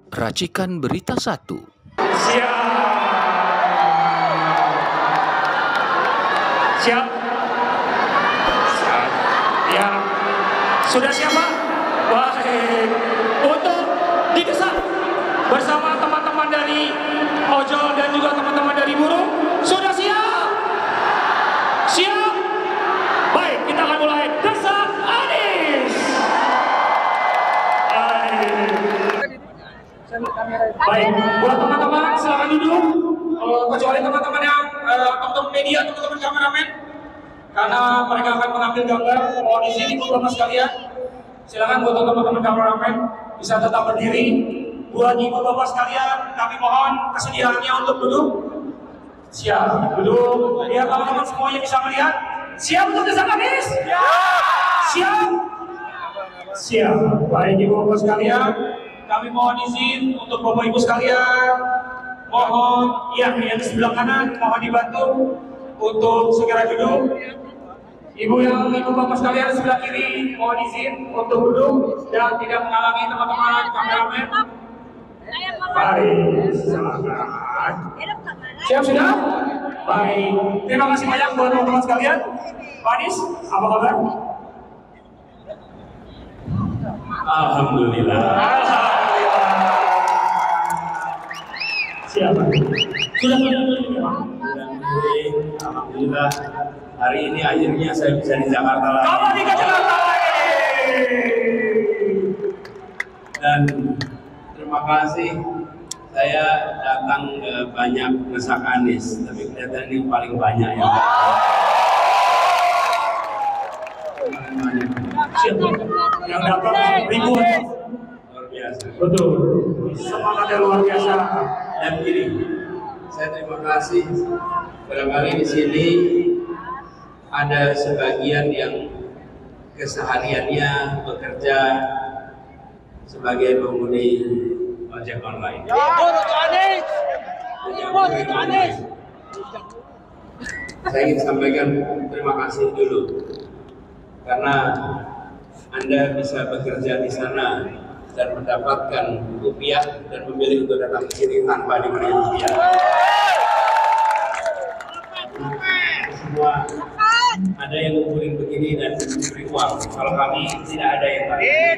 Racikan Berita 1. Siap. Siap. Siap. Ya. Sudah siap, Pak? Baik. Untuk didesak bersama teman-teman dari ojol dan juga teman-teman dari buruh. Sudah siap? Siap? Baik, kita akan mulai. Desak Anies. Baik, buat teman-teman silakan duduk. Kecuali teman-teman yang teman-teman media, teman-teman kameramen, karena mereka akan mengambil gambar. Mohon izin Bapak sekalian. Silakan buat teman-teman kameramen bisa tetap berdiri. Buat ibu bapak sekalian, kami mohon kesediaannya untuk duduk. Siap, duduk. Biar teman-teman semuanya bisa melihat. Siap untuk desak Anies? Siap. Siap. Baik ibu bapak sekalian, kami mohon izin untuk bapak ibu sekalian, mohon yang di sebelah kanan mohon dibantu untuk segera duduk. Ibu bapak sekalian sebelah kiri mohon izin untuk duduk dan tidak menghalangi teman-teman kameramen. Baik, silakan. Siap sudah? Baik. Terima kasih banyak buat teman-teman sekalian. Pak Anies, apa kabar? Alhamdulillah. Siapa? Sudah Alhamdulillah. Hari ini akhirnya saya bisa di Jakarta lagi. Kamu di Jakarta lagi. Dan terima kasih. Saya datang ke banyak desak Anies, tapi kelihatan ini paling banyak yang Siapa? Yang datang ribuan. luar biasa. Betul. Semangatnya luar biasa. Dan gini, saya terima kasih. Barangkali di sini ada sebagian yang kesehariannya bekerja sebagai pengemudi ojek online. Saya ingin sampaikan terima kasih dulu karena Anda bisa bekerja di sana dan mendapatkan rupiah dan memilih untuk datang ke sini tanpa diberi rupiah. Semua ada yang ngumpulin begini dan diberi uang. Kalau kami tidak ada yang beri.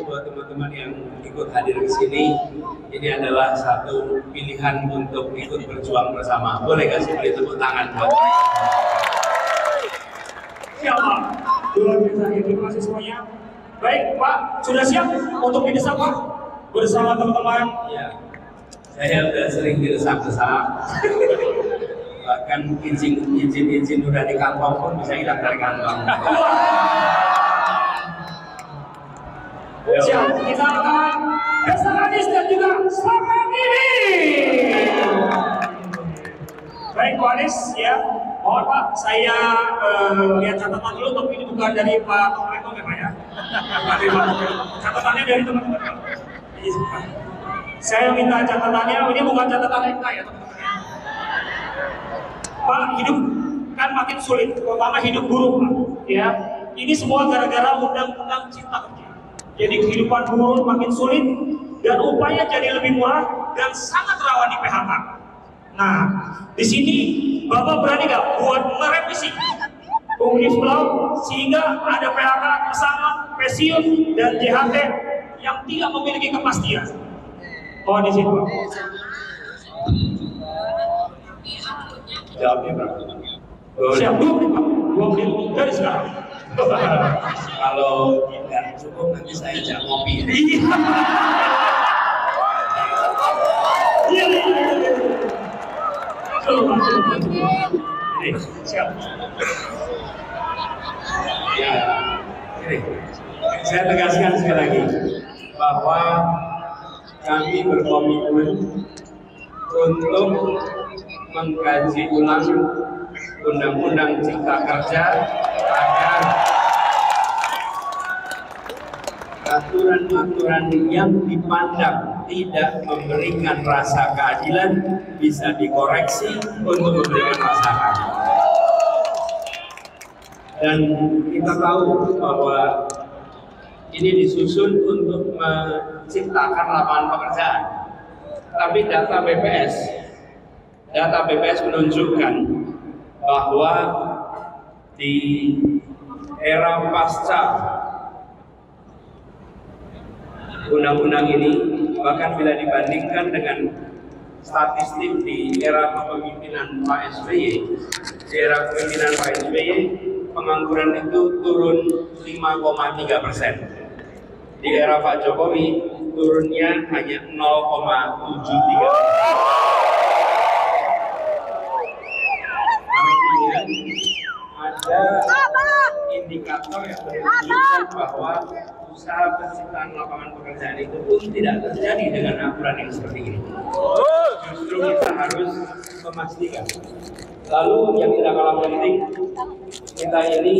Buat teman-teman yang ikut hadir di sini, ini adalah satu pilihan untuk ikut berjuang bersama. Boleh kasih beri tepuk tangan buat mereka? Siapa? Luar biasa. Terima kasih semuanya. Baik, Pak, sudah siap untuk didesak, Pak? Bersama teman-teman. Ya, saya sudah sering didesak-desak. Bahkan izin udah di kantong pun bisa hilang dari kantong. Siap, kita akan desak Anies dan juga selamat ini. Baik, Pak Anies, ya. Mohon Pak, saya lihat catatan dulu, tapi ini bukan dari Pak Tongrekong ya Pak ya. Catatannya dari teman-teman. Saya minta catatannya, ini bukan catatan MK ya teman-teman ya. Pak, hidup kan makin sulit, terutama hidup buruh Pak. Ya, ini semua gara-gara undang-undang cipta kerja. Jadi kehidupan buruh makin sulit dan upaya jadi lebih murah dan sangat rawan di PHK. Nah, di sini Bapak berani nggak buat merevisi Omnibus Law sehingga ada PHK, pesangon, pensiun dan JHT yang tidak memiliki kepastian? Mohon izin Pak. Jawabnya berapa? Siap, 2 menit Pak. 2 menit dari sekarang. Kalau tidak cukup nanti saya ajak ngopi. Iya. Siap. Ya, ini saya tegaskan sekali lagi bahwa kami berkomitmen untuk mengkaji ulang Undang-Undang Cipta Kerja agar aturan-aturan yang dipandang tidak memberikan rasa keadilan bisa dikoreksi untuk memberikan rasa keadilan. Dan kita tahu bahwa ini disusun untuk menciptakan lapangan pekerjaan. Tapi data BPS menunjukkan bahwa di era pasca undang-undang ini, bahkan bila dibandingkan dengan statistik di era kepemimpinan Pak SBY, pengangguran itu turun 5,3%. Di era Pak Jokowi turunnya hanya 0,73%. Artinya ada indikator yang menunjukkan bahwa usaha penciptaan lapangan pekerjaan itu pun tidak terjadi dengan aturan yang seperti ini. Justru kita harus memastikan. Lalu yang tidak kalah penting, kita ini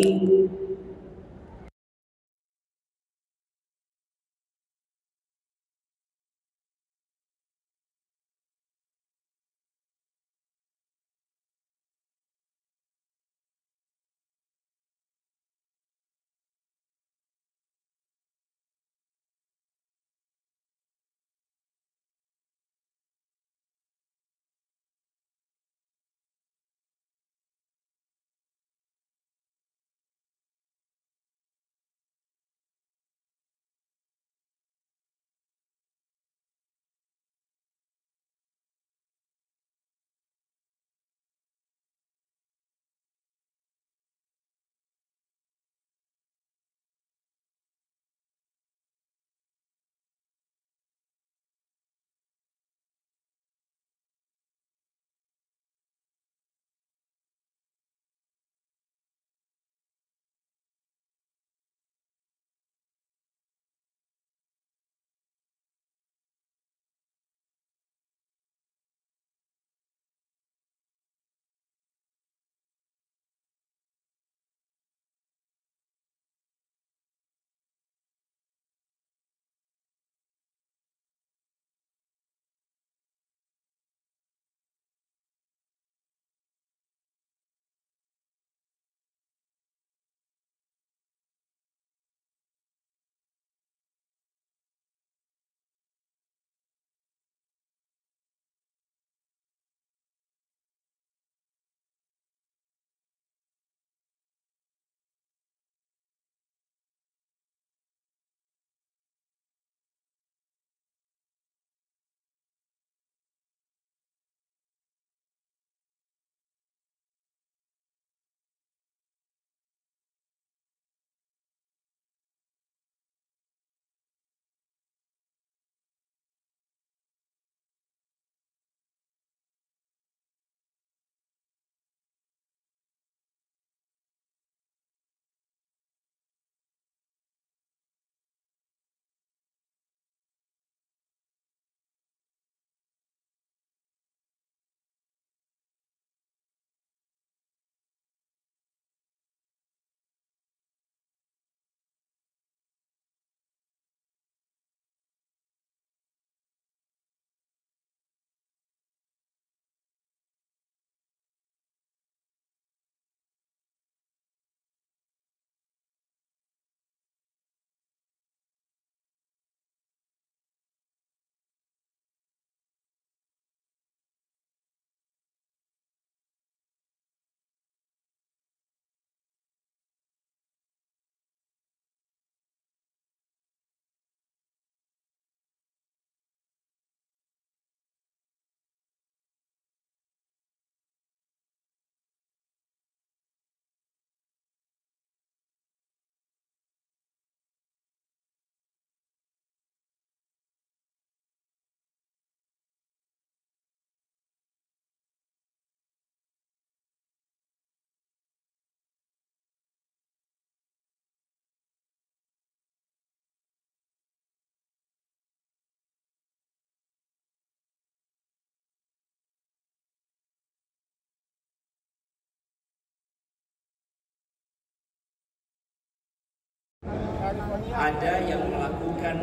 ada yang melakukan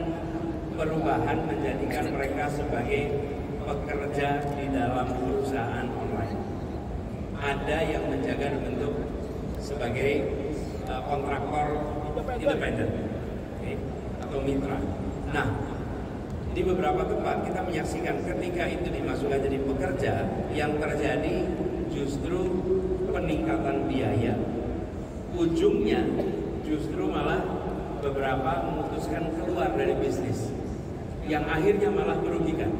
perubahan menjadikan mereka sebagai pekerja di dalam perusahaan online. Ada yang menjaga bentuk sebagai kontraktor independen. Okay. atau mitra. Nah, di beberapa tempat kita menyaksikan ketika itu dimasukkan jadi pekerja, yang terjadi justru peningkatan biaya. Ujungnya justru malah beberapa memutuskan keluar dari bisnis, yang akhirnya malah merugikan.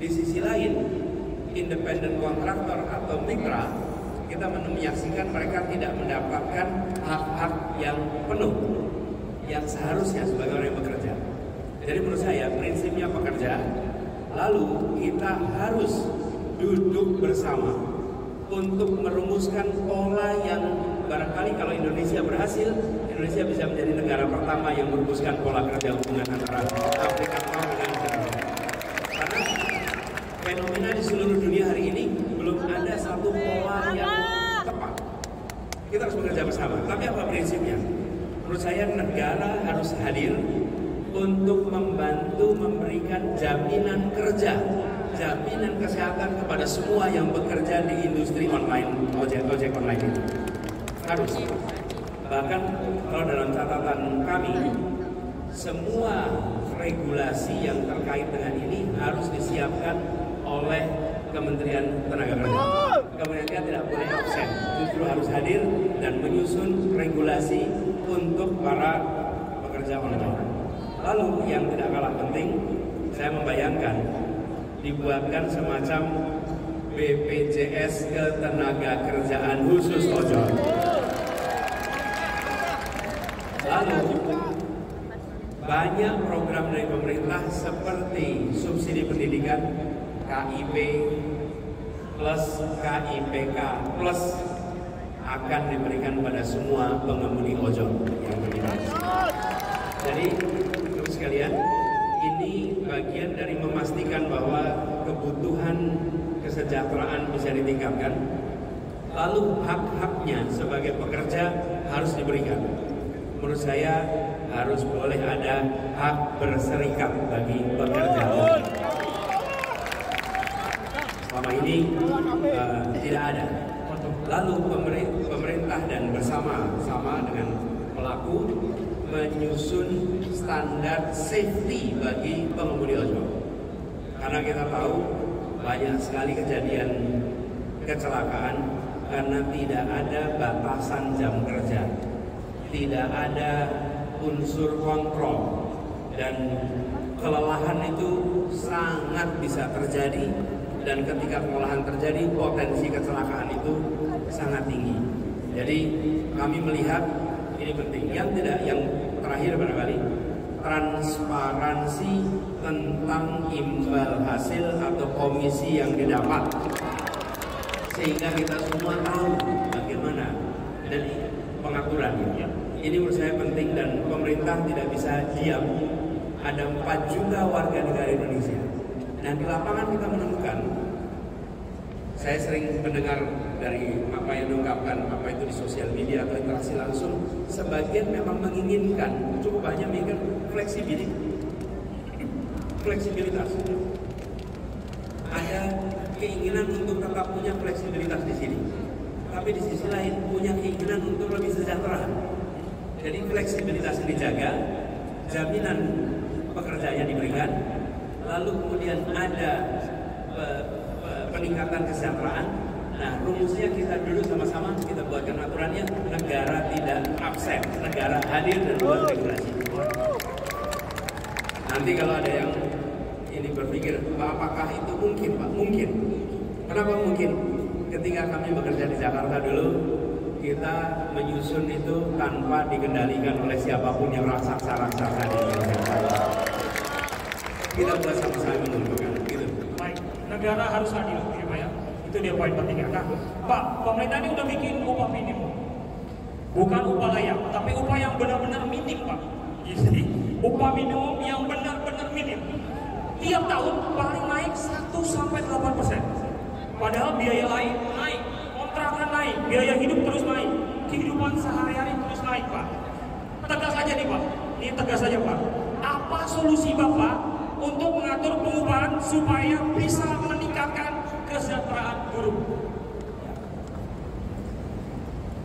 Di sisi lain, independen kontraktor atau mitra, kita menyaksikan mereka tidak mendapatkan hak-hak yang penuh yang seharusnya sebagai orang yang bekerja. Jadi menurut saya prinsipnya pekerja, lalu kita harus duduk bersama untuk merumuskan pola yang barangkali kalau Indonesia berhasil, Indonesia bisa menjadi negara pertama yang merumuskan pola kerja hubungan antara aplikator dengan kerja. Karena fenomena di seluruh dunia hari ini belum ada satu pola yang tepat. Kita harus bekerja bersama. Tapi apa prinsipnya? Menurut saya negara harus hadir untuk membantu memberikan jaminan kerja, jaminan kesehatan kepada semua yang bekerja di industri online, ojek online ini. Harus. Bahkan kalau dalam catatan kami, semua regulasi yang terkait dengan ini harus disiapkan oleh Kementerian Tenaga Kerja. Kementerian tidak boleh absen, justru harus hadir dan menyusun regulasi untuk para pekerja online. Lalu yang tidak kalah penting, saya membayangkan dibuatkan semacam BPJS Ketenagakerjaan khusus ojol. Lalu banyak program dari pemerintah seperti subsidi pendidikan, KIP plus KIPK plus akan diberikan pada semua pengemudi ojol yang terlibat. Jadi terus sekalian, ini bagian dari memastikan bahwa kebutuhan kesejahteraan bisa ditingkatkan. Lalu hak-haknya sebagai pekerja harus diberikan. Menurut saya harus boleh ada hak berserikat bagi pekerja. Selama ini tidak ada. Lalu pemerintah dan bersama-sama dengan pelaku menyusun standar safety bagi pengemudi ojol. Karena kita tahu banyak sekali kejadian kecelakaan karena tidak ada batasan jam kerja, tidak ada unsur kontrol, dan kelelahan itu sangat bisa terjadi. Dan ketika kelelahan terjadi, potensi kecelakaan itu sangat tinggi. Jadi kami melihat ini penting. Yang terakhir barangkali, transparansi tentang imbal hasil atau komisi yang didapat, sehingga kita semua tahu bagaimana dan pengaturannya. Ini menurut saya penting dan pemerintah tidak bisa diam. Ada 4 juta warga negara Indonesia. Dan di lapangan kita menemukan, saya sering mendengar dari apa yang diungkapkan, apa itu di sosial media atau interaksi langsung, sebagian memang menginginkan, cukup banyak menginginkan fleksibilitas. Ada keinginan untuk tetap punya fleksibilitas di sini, tapi di sisi lain punya keinginan untuk lebih sejahtera. Jadi fleksibilitas dijaga, jaminan pekerjaannya diberikan, lalu kemudian ada peningkatan kesejahteraan. Nah, rumusnya kita dulu sama-sama kita buatkan aturannya, negara tidak absen, negara hadir dan buat regulasi. Nanti kalau ada yang ini berpikir, Pak, apakah itu mungkin, Pak? Mungkin. Kenapa mungkin? Ketika kami bekerja di Jakarta dulu, kita menyusun itu tanpa dikendalikan oleh siapapun yang raksasa-raksasa di Indonesia. Kita buat sama-sama menentukan, gitu. Baik, negara harus hadir, ya Pak ya. Itu dia poin pentingnya. Nah, Pak, pemerintah ini udah bikin upah minimum. Bukan upah layak, tapi upah yang benar-benar minim, Pak. Jadi, upah minimum yang benar-benar minim. Tiap tahun paling naik 1-8%. Padahal biaya lain naik, kontrakan naik, biaya hidup terus naik, kehidupan sehari-hari terus naik, Pak. Tegas aja nih, Pak. Ini tegas aja, Pak. Apa solusi Bapak untuk mengatur pengupahan supaya bisa meningkatkan kesejahteraan buruh?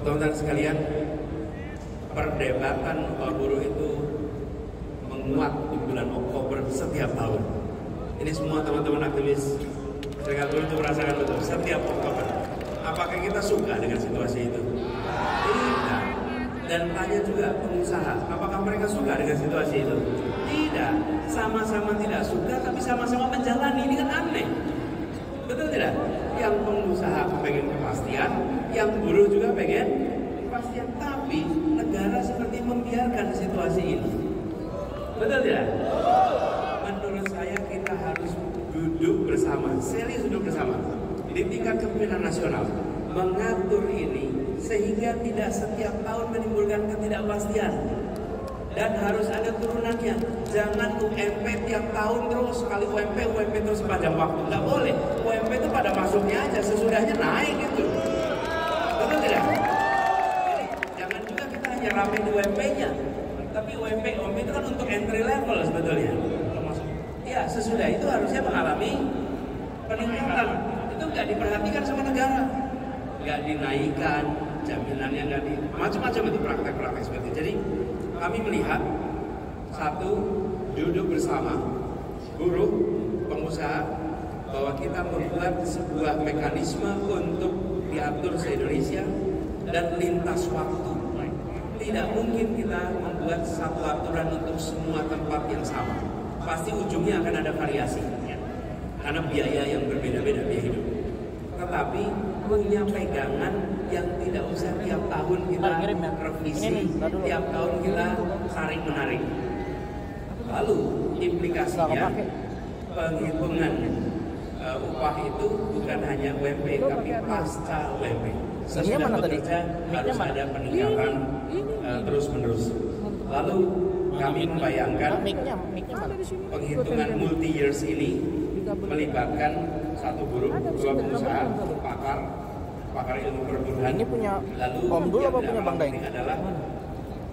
Teman-teman sekalian, perdebatan upah buruh itu menguat di bulan Oktober setiap tahun. Ini semua teman-teman aktivis serikat buruh itu merasakan betul setiap Oktober. Apakah kita suka dengan situasi itu? Tidak. Dan tanya juga pengusaha, apakah mereka suka dengan situasi itu? Tidak. Sama-sama tidak suka, tapi sama-sama menjalani. Ini kan aneh. Betul tidak? Yang pengusaha pengen kepastian, yang buruh juga pengen kepastian. Tapi negara seperti membiarkan situasi ini. Betul tidak? Menurut saya kita harus duduk bersama, serius duduk bersama di tingkat kepemimpinan nasional, mengatur ini sehingga tidak setiap tahun menimbulkan ketidakpastian. Dan harus ada turunannya. Jangan UMP tiap tahun terus, sekali UMP terus sepanjang waktu. Nggak boleh. UMP itu pada masuknya aja, sesudahnya naik gitu. Betul tidak? Jadi, jangan juga kita hanya rame di UMP-nya. Tapi UMP itu kan untuk entry level sebetulnya. Ya, sesudah itu harusnya mengalami peningkatan. Itu nggak diperhatikan sama negara. Nggak dinaikkan, jaminannya nggak di... Macam-macam itu praktek-praktek seperti itu. Jadi, kami melihat satu, duduk bersama buruh, pengusaha, bahwa kita membuat sebuah mekanisme untuk diatur se-Indonesia dan lintas waktu. Tidak mungkin kita membuat satu aturan untuk semua tempat yang sama. Pasti ujungnya akan ada variasi, karena biaya yang berbeda-beda biaya hidup. Tetapi punya pegangan yang tidak usah tiap tahun kita revisi, tiap tahun kita saring menarik. Lalu implikasinya penghitungan upah itu bukan hanya UMP tapi pasca UMP. Sesudah bekerja harus ada peningkatan terus-menerus. Lalu kami membayangkan penghitungan multi years ini melibatkan satu buruh, dua pengusaha, pakar ilmu perburuhan. Ini punya lalu Om Dul apa punya Bang Daeng? Adalah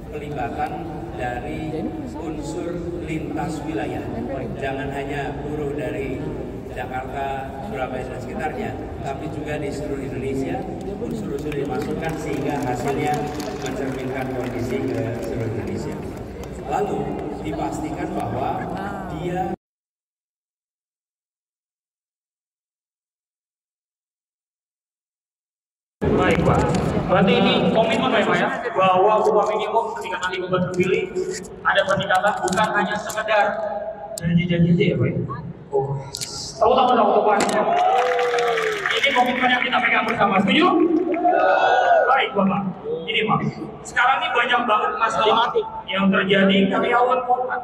pelibatan dari unsur lintas wilayah. Jangan hanya buruh dari Jakarta, Surabaya dan sekitarnya, tapi juga di seluruh Indonesia unsur-unsur dimasukkan sehingga hasilnya mencerminkan kondisi ke seluruh Indonesia. Lalu dipastikan bahwa dia Baik Pak, berarti ini komitmen ya Pak ya, bahwa upah minimum ketika nanti Bapak terpilih ada peningkatan, bukan hanya sekedar janji-janji aja ya Pak ya? Oh, tahu-tahu untuk Pak. Ini komitmen yang kita pegang bersama, setuju? Baik Bapak, ini Pak, sekarang ini banyak banget masalah yang terjadi karyawan kontrak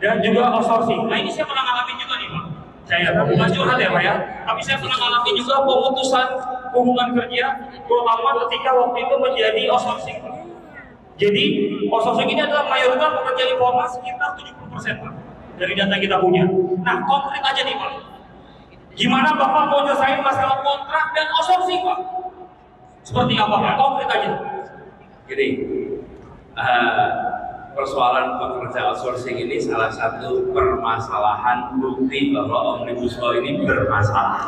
dan juga outsourcing. Nah ini saya pernah ngalamin juga nih Pak. Saya bukan curhat ya Pak ya, tapi saya pernah ngalamin juga pemutusan hubungan kerja, terutama ketika waktu itu menjadi outsourcing. Jadi outsourcing ini adalah mayoritas pekerja informal sekitar 70% Pak, dari data yang kita punya. Nah konkret aja nih Pak, gimana Bapak mau nyelesain masalah kontrak dan outsourcing Pak? Seperti apa Pak? Konkret aja. Jadi persoalan pekerja outsourcing ini salah satu permasalahan bukti bahwa Omnibus Law ini bermasalah.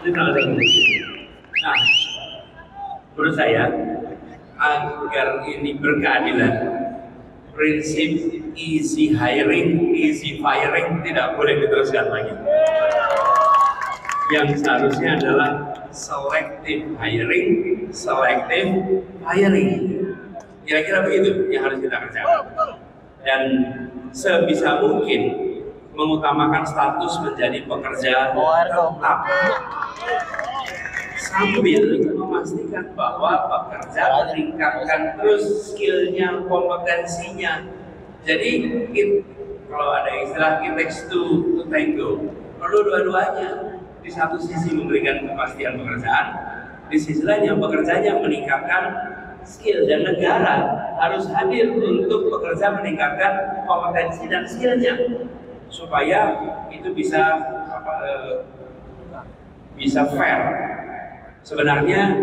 Ini salah satu bukti. Nah, menurut saya agar ini berkeadilan, prinsip easy hiring, easy firing tidak boleh diteruskan lagi. Yang seharusnya adalah selective hiring, selective firing. Kira-kira begitu yang harus kita kerjakan. Dan sebisa mungkin mengutamakan status menjadi pekerja tetap, sambil memastikan bahwa pekerja meningkatkan terus skillnya, kompetensinya. Jadi kalau ada istilah it takes two to tango, perlu dua-duanya. Di satu sisi memberikan kepastian pekerjaan, di sisi lain yang pekerjanya meningkatkan skill, dan negara harus hadir untuk bekerja meningkatkan kompetensi dan skillnya supaya itu bisa fair. Sebenarnya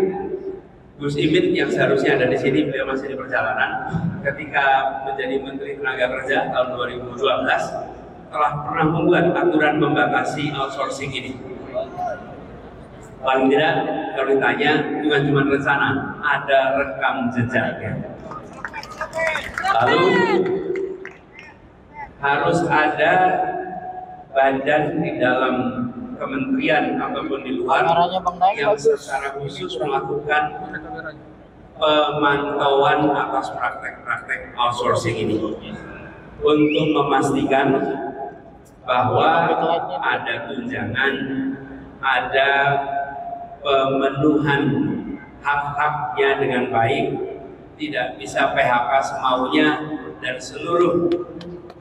Gus Imin yang seharusnya ada di sini, beliau masih di perjalanan, ketika menjadi Menteri Tenaga Kerja tahun 2012 telah pernah membuat aturan membatasi outsourcing ini. Paling tidak kalau ditanya bukan cuma rencana, ada rekam jejaknya. Lalu harus ada badan di dalam kementerian ataupun di luar yang secara khusus melakukan pemantauan atas praktek-praktek outsourcing ini untuk memastikan bahwa ada tunjangan, ada pemenuhan hak-haknya dengan baik, tidak bisa PHK semaunya, dan seluruh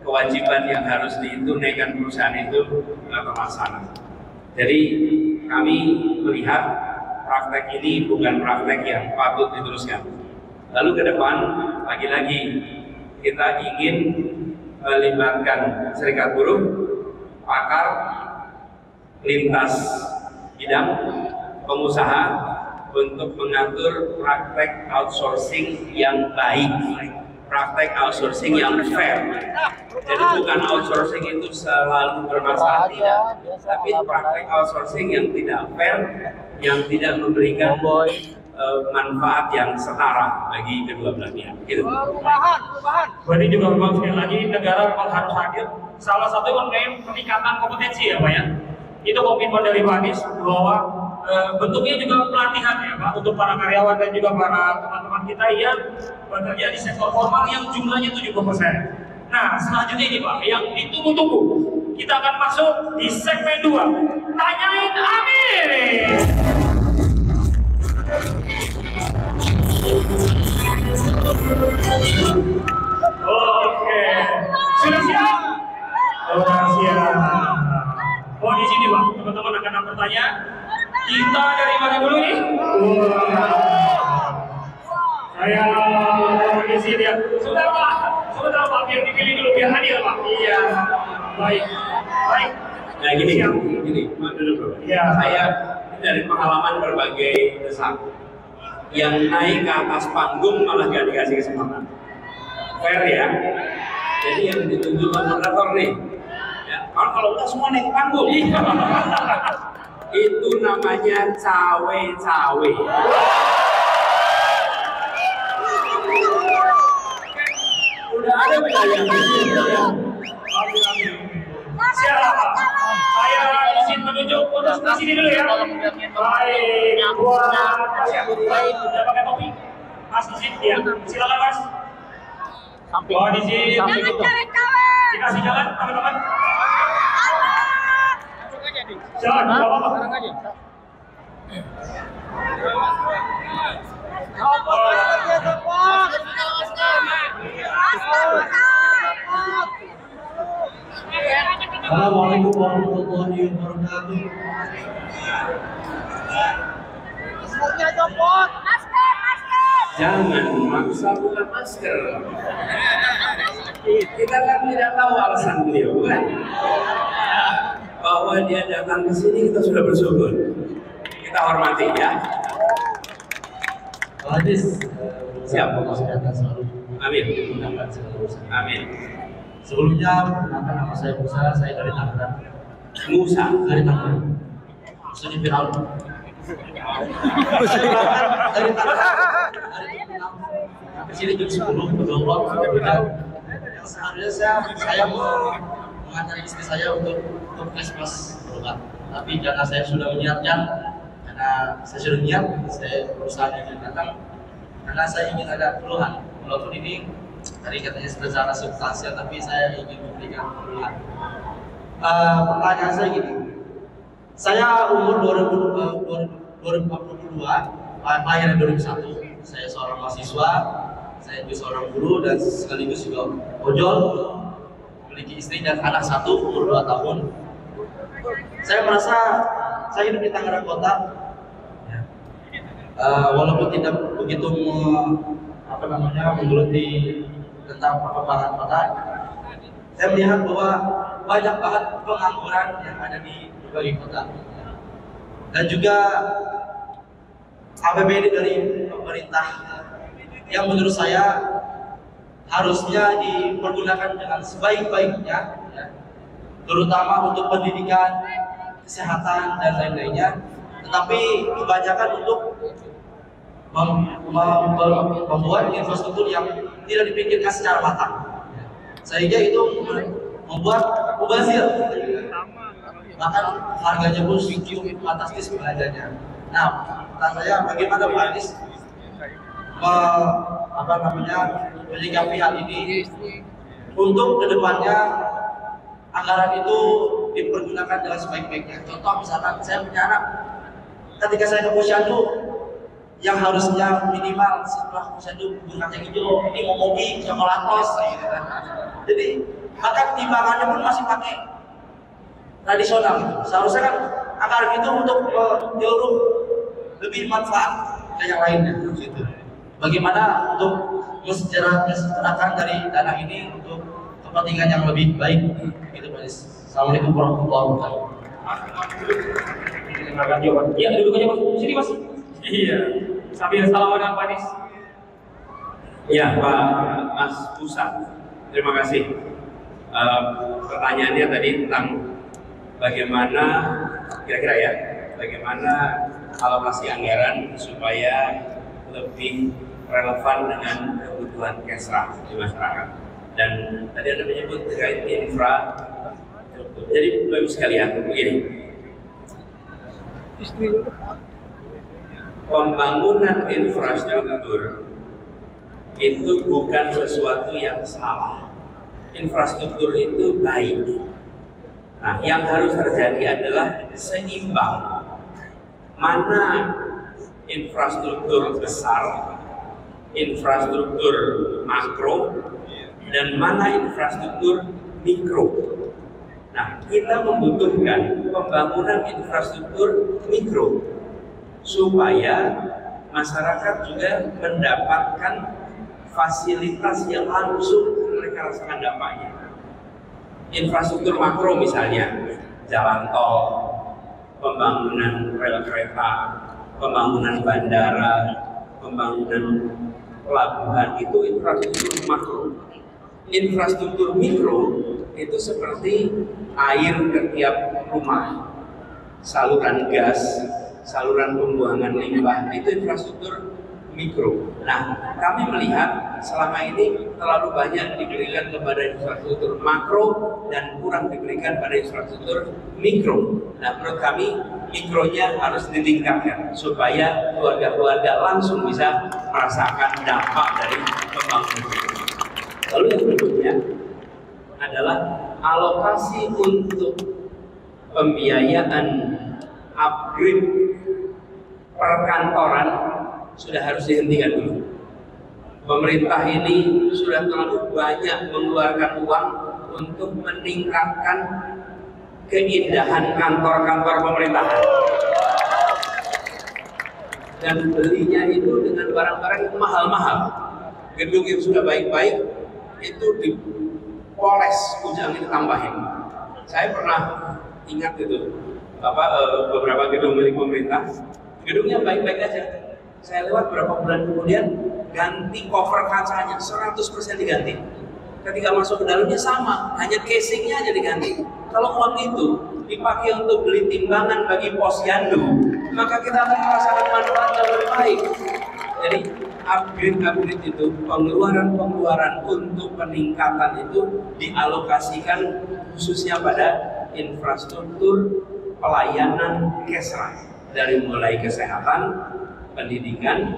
kewajiban yang harus ditunaikan perusahaan itu terlaksana. Jadi kami melihat praktek ini bukan praktek yang patut diteruskan. Lalu ke depan, lagi-lagi kita ingin melibatkan serikat buruh, pakar, lintas bidang, pengusaha untuk mengatur praktek outsourcing yang baik, praktek outsourcing yang fair. Jadi bukan outsourcing itu selalu bermasalah, tidak, tapi praktek outsourcing yang tidak fair, yang tidak memberikan manfaat yang setara bagi kedua belah pihak. Gitu. Berarti juga memang sekali lagi negara memang harus hadir. Salah satu mengenai peningkatan kompetensi ya Pak ya. Itu komitmen dari Pak Anies bahwa bentuknya juga pelatihan ya Pak untuk para karyawan dan juga para teman-teman kita yang bekerja di sektor formal yang jumlahnya 70%. Nah selanjutnya ini Pak yang ditunggu-tunggu, kita akan masuk di segmen 2. Tanyain Anies. Oke, sudah siap? Sudah siap. Oh di sini Pak, teman-teman akan bertanya. Kita dari mana dulu nih? Saya di sini ya. Sudah Pak, biar dipilih dulu biar hadir Pak. Iya, baik. Nah gini, Pak dulu. Ya. Saya dari pengalaman berbagai desa yang naik ke atas panggung malah gak dikasih kesempatan. Fair ya. Jadi yang ditunjuk moderator nih. Ya, kalau udah semua naik ke panggung. Itu namanya cawe-cawe. Udah ada wilayahnya. Siapa? Saya izin menunjuk untuk di sini dulu ya. Baik, buat baik, udah pakai topi. Mas izin ya. Silakan Mas. Mohon izin. Dikasih jalan teman-teman. Jalan, apa-apa. Assalamualaikum warahmatullahi wabarakatuh. Jangan memaksa buka masker. Kita kan tidak tahu alasan beliau kan. Bahwa dia datang ke sini kita sudah bersyukur. Kita hormati ya. Pak Anies, siap. Amin. Amin. Sebelumnya perkenalkan nama saya Musa, saya dari Tangerang. Musa Dari Tangerang. Maksudnya Firaun. Dari Tangerang. Di sini jam 10 berdoa. Yang seharusnya saya mau mengantar istri saya untuk Christmas berobat. Tapi karena saya sudah menyiapkan, karena saya sudah niat, saya berusaha ingin datang. Karena saya ingin ada keluhan. Walaupun ini tadi katanya secara substansial, tapi saya ingin memberikan keluhan. Pertanyaan saya gini, saya umur 2042, lahir 2001. Saya seorang mahasiswa, saya juga seorang guru dan sekaligus juga ojol, memiliki istri dan anak satu umur 2 tahun. Saya merasa saya hidup di Tangerang Kota, walaupun tidak begitu menggeluti tentang perkembangan kota. Saya melihat bahwa banyak banget pengangguran yang ada di berbagai kota, dan juga APBD dari pemerintah yang menurut saya harusnya dipergunakan dengan sebaik-baiknya, ya, terutama untuk pendidikan, kesehatan dan lain-lainnya. Tetapi kebanyakan untuk membuat infrastruktur yang tidak dipikirkan secara matang, sehingga itu membuat mubazir, bahkan harganya pun cukup fantastis belanjanya. Nah, tanya saya bagaimana Pak Anies menyikapi hal ini untuk kedepannya anggaran itu dipergunakan dengan sebaik-baiknya. Contoh misalkan saya punya anak, ketika saya ke posyandu yang harusnya minimal setelah posyandu bunganya hijau, ini mau mobi, coklatos gitu kan. Jadi bahkan timbangannya pun masih pakai tradisional gitu. Seharusnya kan anggaran itu untuk menyeluruh lebih manfaat ke yang lainnya gitu. Bagaimana untuk mensejahterakan dari dana ini untuk kepentingan yang lebih baik gitu Pak Anies. Assalamualaikum warahmatullahi wabarakatuh. Ya, duduk aja Mas. Sini Mas. Iya. Sambil salaman dengan Pak Anies. Ya, Pak Mas Pusat, terima kasih. Pertanyaannya tadi tentang bagaimana kira-kira ya, bagaimana alokasi anggaran supaya lebih relevan dengan kebutuhan kesra di masyarakat. Dan tadi Anda menyebut terkait infra. Jadi Bapak sekalian, begini. Pembangunan infrastruktur itu bukan sesuatu yang salah. Infrastruktur itu baik. Nah, yang harus terjadi adalah seimbang. Mana infrastruktur besar, infrastruktur makro, dan mana infrastruktur mikro. Nah, kita membutuhkan pembangunan infrastruktur mikro supaya masyarakat juga mendapatkan fasilitas yang langsung mereka rasakan dampaknya. Infrastruktur makro misalnya jalan tol, pembangunan rel kereta, pembangunan bandara, pembangunan pelabuhan, itu infrastruktur makro. Infrastruktur mikro itu seperti air ke tiap rumah, saluran gas, saluran pembuangan limbah, itu infrastruktur mikro. Nah, kami melihat selama ini terlalu banyak diberikan kepada infrastruktur makro dan kurang diberikan pada infrastruktur mikro. Nah, menurut kami mikronya harus ditingkatkan supaya keluarga-keluarga langsung bisa merasakan dampak dari pembangunan itu. Lalu yang berikutnya adalah alokasi untuk pembiayaan upgrade perkantoran sudah harus dihentikan dulu. Pemerintah ini sudah terlalu banyak mengeluarkan uang untuk meningkatkan keindahan kantor-kantor pemerintahan dan belinya itu dengan barang-barang yang mahal-mahal. Gedung yang sudah baik-baik itu dipoles, ujangnya ditambahin. Saya pernah ingat itu beberapa gedung milik pemerintah, gedungnya baik-baik aja. Saya lewat beberapa bulan kemudian ganti cover kacanya 100% diganti. Ketika masuk ke dalamnya sama, hanya casingnya aja diganti. Kalau uang itu dipakai untuk beli timbangan bagi posyandu, maka kita akan merasakan manfaat yang lebih baik. Jadi upgrade itu, pengeluaran untuk peningkatan itu dialokasikan khususnya pada infrastruktur pelayanan kesra, dari mulai kesehatan, pendidikan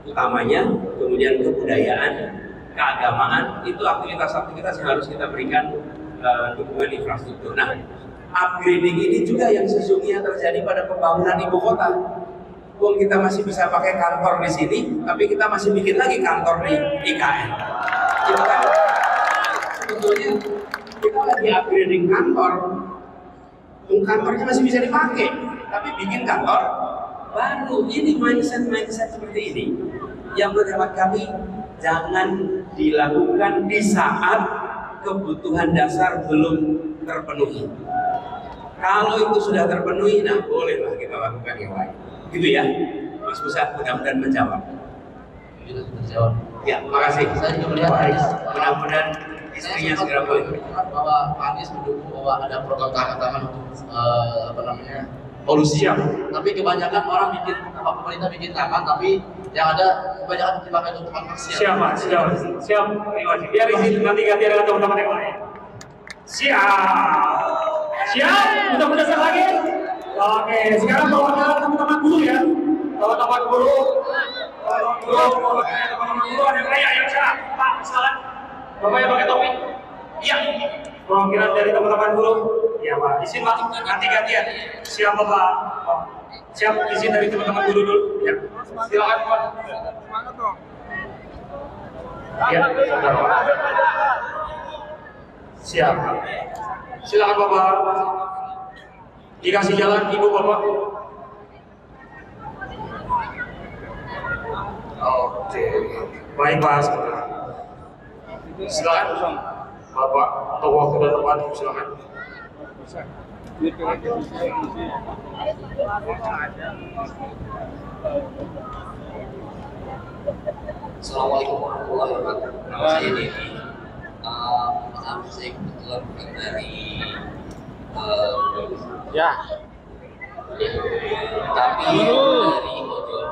utamanya, kemudian kebudayaan, keagamaan, itu aktivitas-aktivitas yang harus kita berikan dukungan infrastruktur. Nah, upgrading ini juga yang sesungguhnya terjadi pada pembangunan ibu kota. Wong kita masih bisa pakai kantor di sini, tapi kita masih bikin lagi kantor di IKN. Itu kan sebetulnya kita lagi upgrading kantor. Kantornya masih bisa dipakai, tapi bikin kantor baru. Ini mindset seperti ini yang menurut hemat kami jangan dilakukan di saat kebutuhan dasar belum terpenuhi. Kalau itu sudah terpenuhi, nah bolehlah kita lakukan yang lain. Gitu ya, Mas Pusat, mudah-mudahan menjawab. Terjawab. Ya, makasih. Saya juga melihat mudah-mudahan istrinya segera boleh. Bahwa Pak Anies mendukung bahwa ada program tangan untuk polusi ya. Tapi kebanyakan orang bikin pemerintah bikin taman, tapi yang ada kebanyakan dipakai untuk tempat maksiat. Siap. Terima kasih. Biar isi nanti ganti dengan teman-teman yang lain. Siap. Udah berdasar lagi. Oke, sekarang bawakan teman-teman guru ya. Teman-teman guru ada yang lain, ayo sana. Pak, silakan. Bapak yang pakai topi. Iya. Perwakilan dari teman-teman guru. Iya Pak, izin Pak, ganti-gantian. Siapa Pak? Siap, izin dari teman-teman guru dulu. Ya, silakan Pak. Ya, sebentar Pak. Siap. Silakan Bapak. Dikasih jalan Ibu Bapak. Oke, baik Pak. Silakan Bapak, untuk waktu dan tempat, silakan. Assalamualaikum warahmatullahi wabarakatuh. Nama saya Dedi. Maaf, saya kebetulan bukan dari tapi dari Ojol.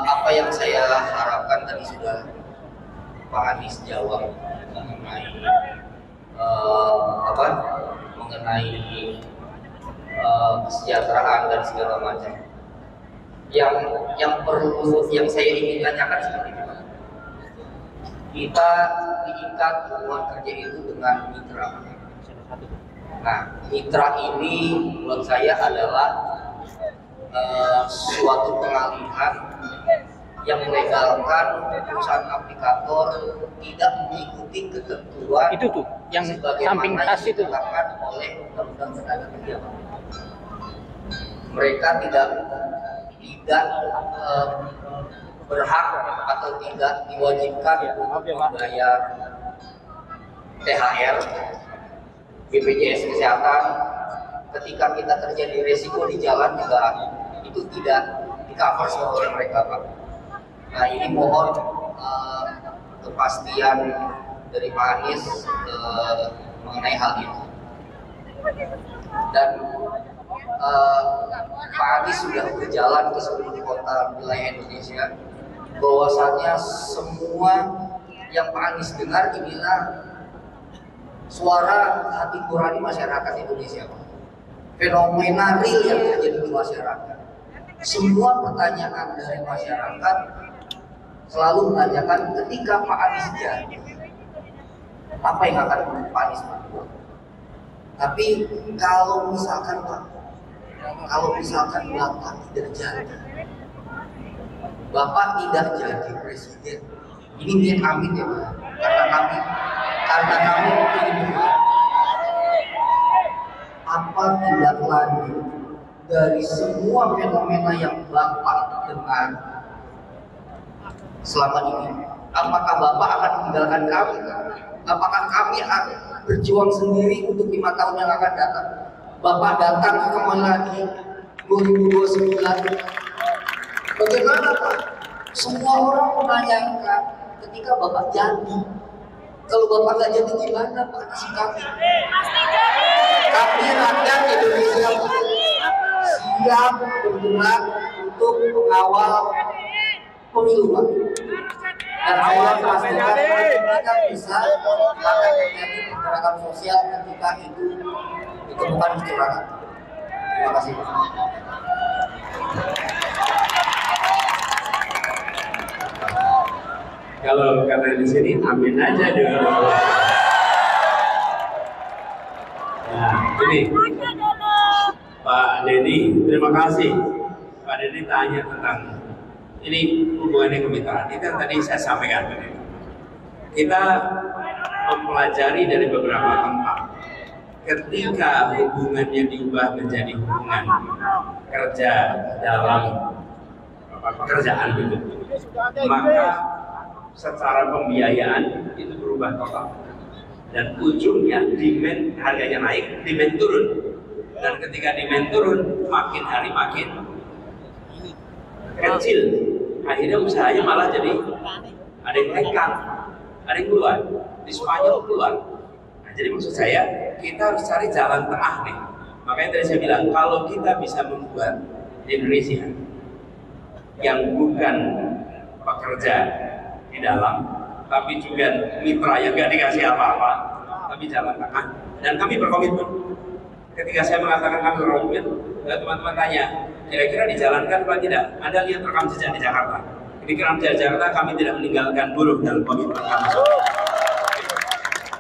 Apa yang saya harapkan tadi sudah Pak Anies jawab mengenai kesejahteraan dan segala macam. Yang saya ingin tanyakan seperti ini, kita diikat hubungan kerja itu dengan mitra. Nah, mitra ini buat saya adalah suatu pengalihan yang melegalkan perusahaan aplikator tidak mengikuti ketentuan Itu tuh yang samping tas itu ditetapkan oleh Undang-Undang Tenaga Kerja. Mereka tidak berhak atau tidak diwajibkan untuk membayar THR, BPJS Kesehatan. Ketika kita terjadi resiko di jalan juga itu tidak di-cover oleh mereka, Pak. Nah, ini mohon kepastian dari Pak Anies mengenai hal itu. Dan Pak Anies sudah berjalan ke seluruh kota wilayah Indonesia, bahwasannya semua yang Pak Anies dengar inilah suara hati nurani masyarakat Indonesia, Pak. Fenomena real yang terjadi di masyarakat. Semua pertanyaan dari masyarakat selalu menanyakan ketika Pak Anies jadi, apa yang akan Pak Anies lakukan? Tapi kalau misalkan Bapak tidak jadi, Bapak tidak jadi presiden, ini niat amin ya Pak, karena kami ingin apa tindak lanjut dari semua fenomena yang Bapak dengar selama ini. Apakah Bapak akan meninggalkan kami? Apakah kami akan berjuang sendiri untuk 5 tahun yang akan datang? Bapak datang kemana lagi 2029? Bagaimana Pak? Semua orang menanyakan ketika Bapak jadi. Kalau Bapak nggak jadi gimana Pak nasib kami? Kami rakyat Indonesia siap bergerak untuk mengawal pemilu Pak. Dan saya pastikan kita bisa akan terjadi pergerakan sosial ketika itu ditemukan kecurangan. Terima kasih Pak. Kalau kata di sini, amin aja dulu. Nah, ini Pak Dedi, terima kasih. Pak Dedi tanya tentang ini hubungannya kemitraan. Itu yang tadi saya sampaikan. Kita mempelajari dari beberapa tempat. Ketika hubungannya diubah menjadi hubungan kerja dalam pekerjaan gitu, maka secara pembiayaan itu berubah total, dan ujungnya demand harganya naik, demand turun, dan ketika demand turun makin hari makin kecil, akhirnya usahanya malah jadi ada yang tekan, ada yang keluar di Spanyol keluar. Nah, jadi maksud saya kita harus cari jalan tengah nih. Makanya tadi saya bilang kalau kita bisa membuat di Indonesia yang bukan pekerja di dalam, tapi juga mitra yang gak dikasih apa-apa, tapi jalan tengah. Dan kami berkomitmen. Ketika saya mengatakan kami berkomitmen, teman-teman tanya, kira-kira dijalankan atau tidak? Anda lihat rekam jejak di Jakarta. Di rekam jejak Jakarta kami tidak meninggalkan buruh dalam komitmen kami.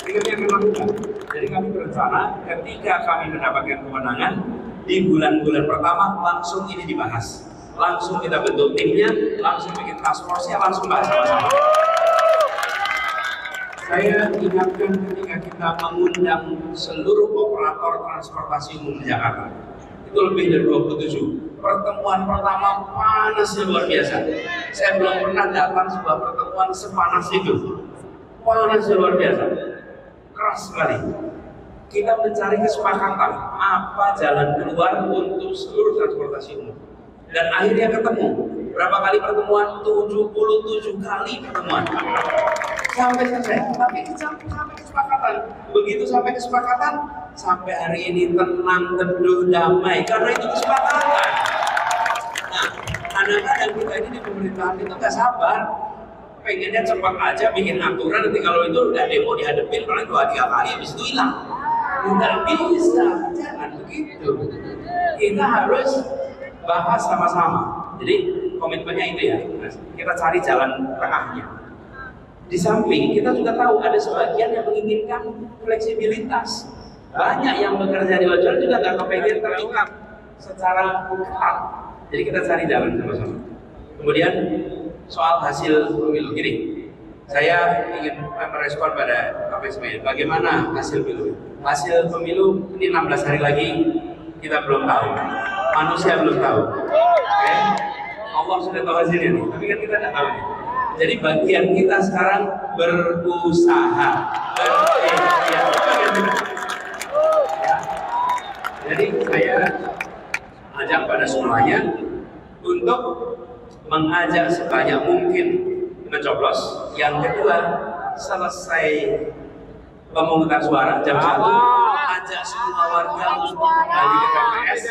Jadi kami akan lakukan. Jadi kami berencana ketika kami mendapatkan kemenangan, di bulan-bulan pertama langsung ini dibahas. Langsung kita bentuk timnya, langsung bikin task force-nya, langsung bahas sama-sama. Saya ingatkan ketika kita mengundang seluruh operator transportasi umum di Jakarta. Itu lebih dari 27. Pertemuan pertama panasnya luar biasa. Saya belum pernah datang sebuah pertemuan sepanas itu. Panasnya luar biasa. Keras sekali. Kita mencari kesepakatan apa jalan keluar untuk seluruh transportasi umum. Dan akhirnya ketemu. Berapa kali pertemuan? 77 kali pertemuan. Sampai selesai. Tapi sampai kesepakatan. Begitu sampai kesepakatan, sampai hari ini tenang, teduh, damai. Karena itu kesepakatan. Nah, kadang-kadang kita ini di pemerintahan itu nggak sabar. Pengennya cepat aja bikin aturan, nanti kalau itu udah demo dihadapin paling 2-3 kali, habis itu hilang. Nggak bisa, jangan begitu. Kita harus bahas sama-sama. Jadi komitmennya itu ya, kita cari jalan tengahnya. Di samping kita juga tahu ada sebagian yang menginginkan fleksibilitas. Banyak yang bekerja di ojol juga nggak kepengen terikat secara ketat. Jadi kita cari jalan sama-sama. Kemudian soal hasil pemilu gini, saya ingin merespon pada Pak Ismail. Bagaimana hasil pemilu? Hasil pemilu ini 16 hari lagi kita belum tahu. Manusia belum tahu. Oke? Allah sudah tahu hasilnya nih, tapi kan kita tidak tahu nih. Jadi bagian kita sekarang berusaha, berikhtiar. Ya. Jadi saya ajak pada semuanya untuk mengajak sebanyak mungkin mencoblos. Yang kedua, selesai pemungutan suara jam 1, ajak semua warga untuk kembali ke TPS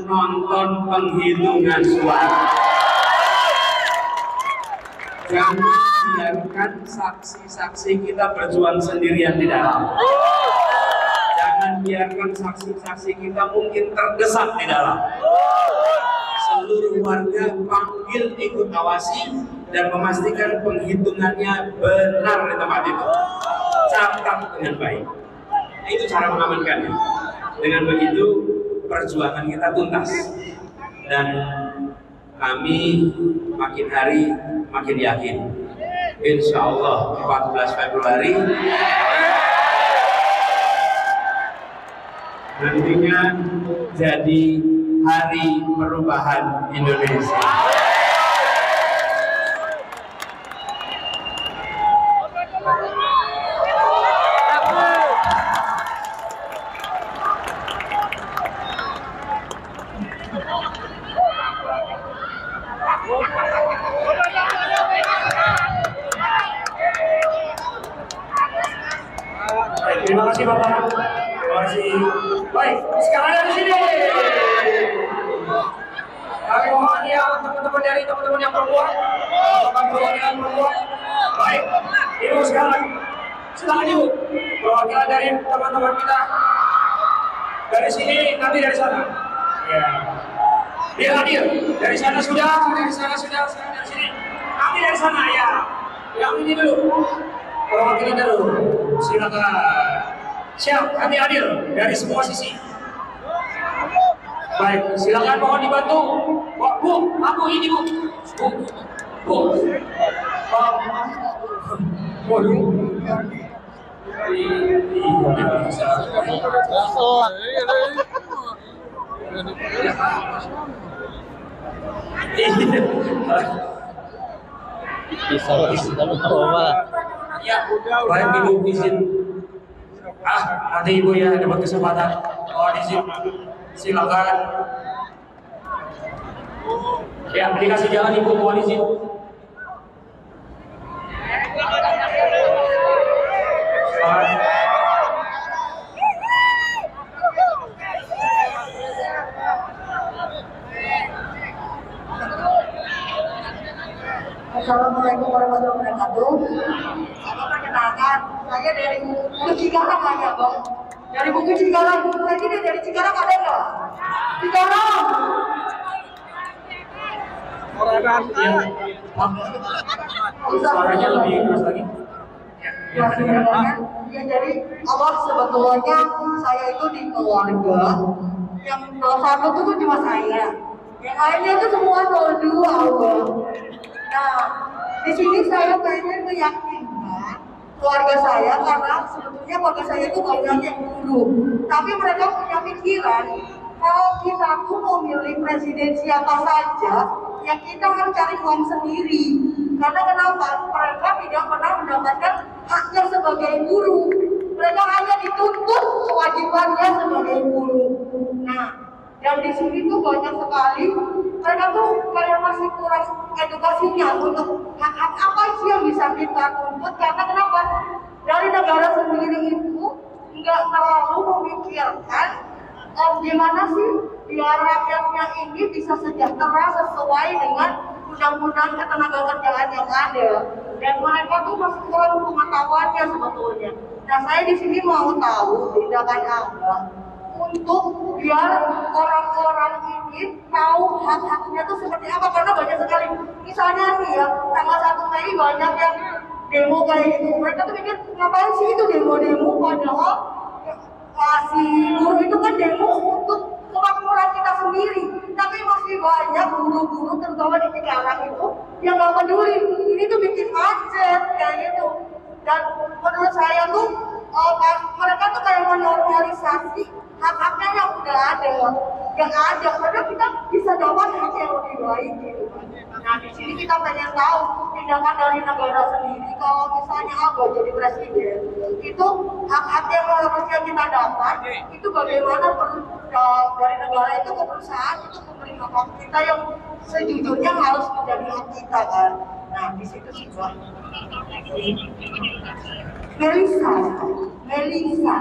menonton penghitungan suara. Jangan biarkan saksi-saksi kita berjuang sendirian di dalam. Jangan biarkan saksi-saksi kita mungkin terdesak di dalam. Seluruh warga panggil, ikut awasi dan memastikan penghitungannya benar di tempat itu. Catat dengan baik. Itu cara mengamankannya. Dengan begitu perjuangan kita tuntas. Dan kami makin hari makin yakin. Insya Allah 14 Februari nantinya jadi hari perubahan Indonesia. Terima kasih Bapak. Terima kasih. Baik, sekarang dari sini. Kami mohon ya teman-teman dari teman-teman yang perempuan, teman perwakilan perempuan. Baik, ibu sekarang silakan ibu. Perwakilan dari teman-teman kita dari sini, nanti dari sana. Ya. Dia hadir. Dari sana sudah, dari sana sudah, sekarang dari sini. Nanti dari sana ya. Yang ini dulu. Perwakilan dulu. Silakan. Siap, kami hadir dari semua sisi. Baik, silakan mohon dibantu. Bu, aku ini bu. Bu. Waduh. Ya, baik ibu izin. Nanti ibu ya dapat kesempatan. Mohon izin. Silakan. Ya, dikasih jalan ibu, mohon izin. Silakan. Assalamualaikum warahmatullahi wabarakatuh. Saya perkenalkan, saya dari Buku Cikarang ya, Bang. Dari Buku Cikarang, saya ini dari Cikarang ada nggak? Cikarang. Suaranya lebih keras lagi. Ya, jadi Allah sebetulnya saya itu di keluarga yang nomor satu itu cuma saya, yang lainnya itu semua nomor dua, Allah. Nah, di sini saya pengen meyakinkan keluarga saya karena sebetulnya keluarga saya itu banyak yang buruk, tapi mereka punya pikiran kalau kita tuh mau milih presiden siapa saja, ya kita harus cari uang sendiri. Karena kenapa? Mereka tidak pernah mendapatkan haknya sebagai guru. Mereka hanya dituntut kewajibannya sebagai guru. Nah, dan di sini tuh banyak sekali mereka tuh kayak masih kurang edukasinya untuk hak-hak apa sih yang bisa kita tuntut. Karena kenapa? Dari negara sendiri itu nggak terlalu memikirkan gimana sih biar rakyatnya ini bisa sejahtera sesuai dengan undang-undang ketenagakerjaan yang ada, dan mereka tuh masih kurang pengetahuannya sebetulnya. Nah, saya di sini mau tahu tindakan Anda untuk biar orang-orang ini tahu hak-haknya tuh seperti apa, karena banyak sekali. Misalnya nih ya, tanggal 1 Mei banyak yang demo kayak gitu. Mereka tuh mikir ngapain sih itu demo-demo, padahal si guru itu kan demo untuk kemakmuran kita sendiri. Tapi masih banyak guru-guru terutama di Cikarang itu yang nggak peduli. Ini tuh bikin macet kayak gitu. Dan menurut saya tuh mereka tuh kayak menormalisasi hak-haknya yang udah ada, yang ada. Karena kita bisa dapat hak yang lebih baik gitu. Nah, di sini kita pengen tahu tindakan dari negara sendiri. Kalau misalnya Abah jadi presiden, itu hak-hak yang harusnya kita dapat, itu bagaimana dari negara itu ke perusahaan itu memberi hak kita yang sejujurnya harus menjadi hak kita kan. Nah, di situ sih Bang. Melisa.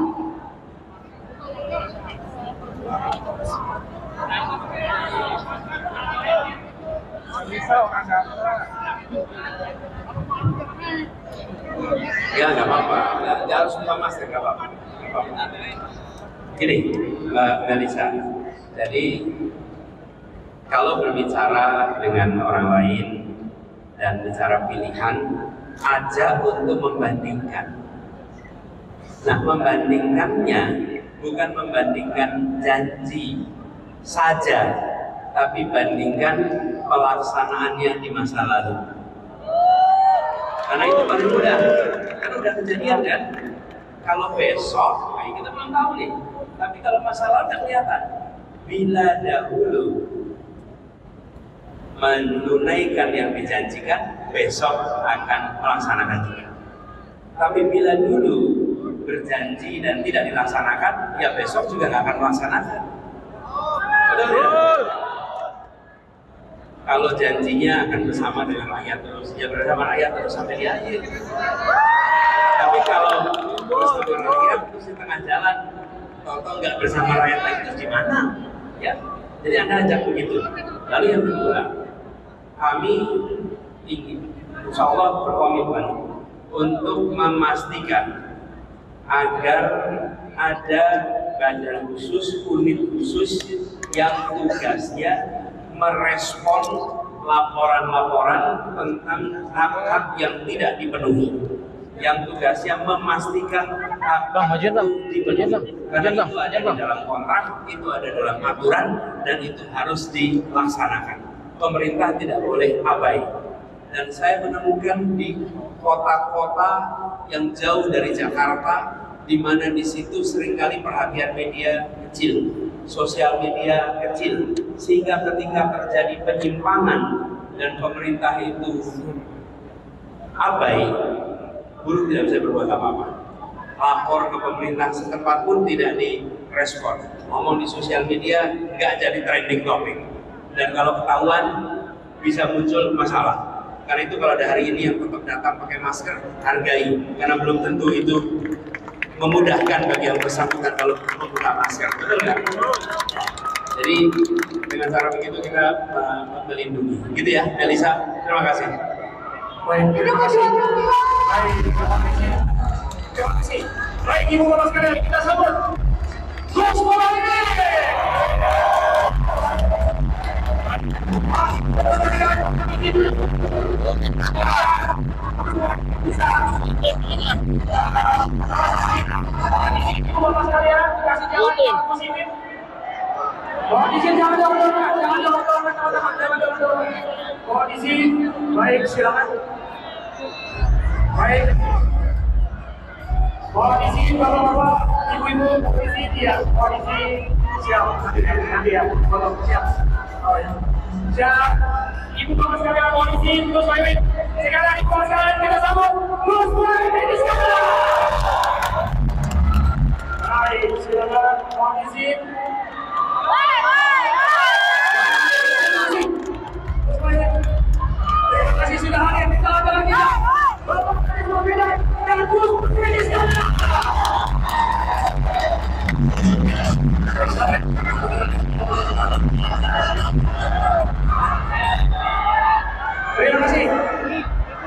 Ya nggak apa-apa, nggak harus buka masker, nggak apa-apa. Gini, Mbak Melisa, jadi kalau berbicara dengan orang lain dan bicara pilihan, aja untuk membandingkan. Nah, membandingkannya bukan membandingkan janji saja, tapi bandingkan pelaksanaannya di masa lalu. Karena itu paling mudah, kan udah kejadian kan. Kalau besok, nah kita belum tahu nih. Tapi kalau masa lalu udah kelihatan. Bila dahulu menunaikan yang dijanjikan, besok akan melaksanakan juga. Tapi bila dulu berjanji dan tidak dilaksanakan, ya besok juga nggak akan melaksanakan. Betul tidak? Kalau janjinya akan bersama dengan rakyat terus, ya bersama rakyat terus sampai di akhir. Tapi kalau bersama dengan rakyat terus di tengah jalan, tahu-tahu nggak bersama rakyat lagi, terus di mana? Ya, jadi Anda ajak begitu. Lalu yang kedua, kami ingin, insya Allah berkomitmen untuk memastikan agar ada badan khusus, unit khusus yang tugasnya merespon laporan-laporan tentang hak-hak yang tidak dipenuhi, yang tugasnya memastikan hak dipenuhi. Karena itu ada di dalam kontrak, itu ada dalam aturan, dan itu harus dilaksanakan. Pemerintah tidak boleh abai. Dan saya menemukan di kota-kota yang jauh dari Jakarta, di mana di situ seringkali perhatian media kecil, sosial media kecil, sehingga ketika terjadi penyimpangan dan pemerintah itu abai, buruh tidak bisa berbuat apa-apa. Lapor ke pemerintah setempat pun tidak direspon. Ngomong di sosial media nggak jadi trending topic. Dan kalau ketahuan bisa muncul masalah. Karena itu kalau ada hari ini yang tetap datang pakai masker, hargai. Karena belum tentu itu memudahkan bagi yang bersangkutan kalau membuka masker, betul nggak? Jadi dengan cara begitu kita melindungi, gitu ya, Melisa. Terima kasih. Baik, terima kasih. Baik, terima kasih. Terima kasih. Baik, ibu bapak sekalian, kita sambut Gus Muhaimin. Ibu bapak sekalian, kasih jalan ke Gus Imin. Mohon izin, jangan dorong-dorongan, jangan dorong-dorongan, jangan dorong-dorongan. Mohon izin, baik, silakan. Baik. Mohon izin, bapak-bapak, ibu-ibu, izin ya, mohon izin. Siap, nanti ya, bapak, siap. Oh ya. Siap. Ibu bapak sekalian, mohon izin, Gus Muhaimin. Sekarang ibu bapak sekalian, kita sambut Gus Muhaimin Iskandar. Baik, silakan, mohon izin. Terima kasih sudah hadir di tengah-tengah kita. Bapak Anies Baswedan dan Gus Muhaimin Iskandar. Terima kasih.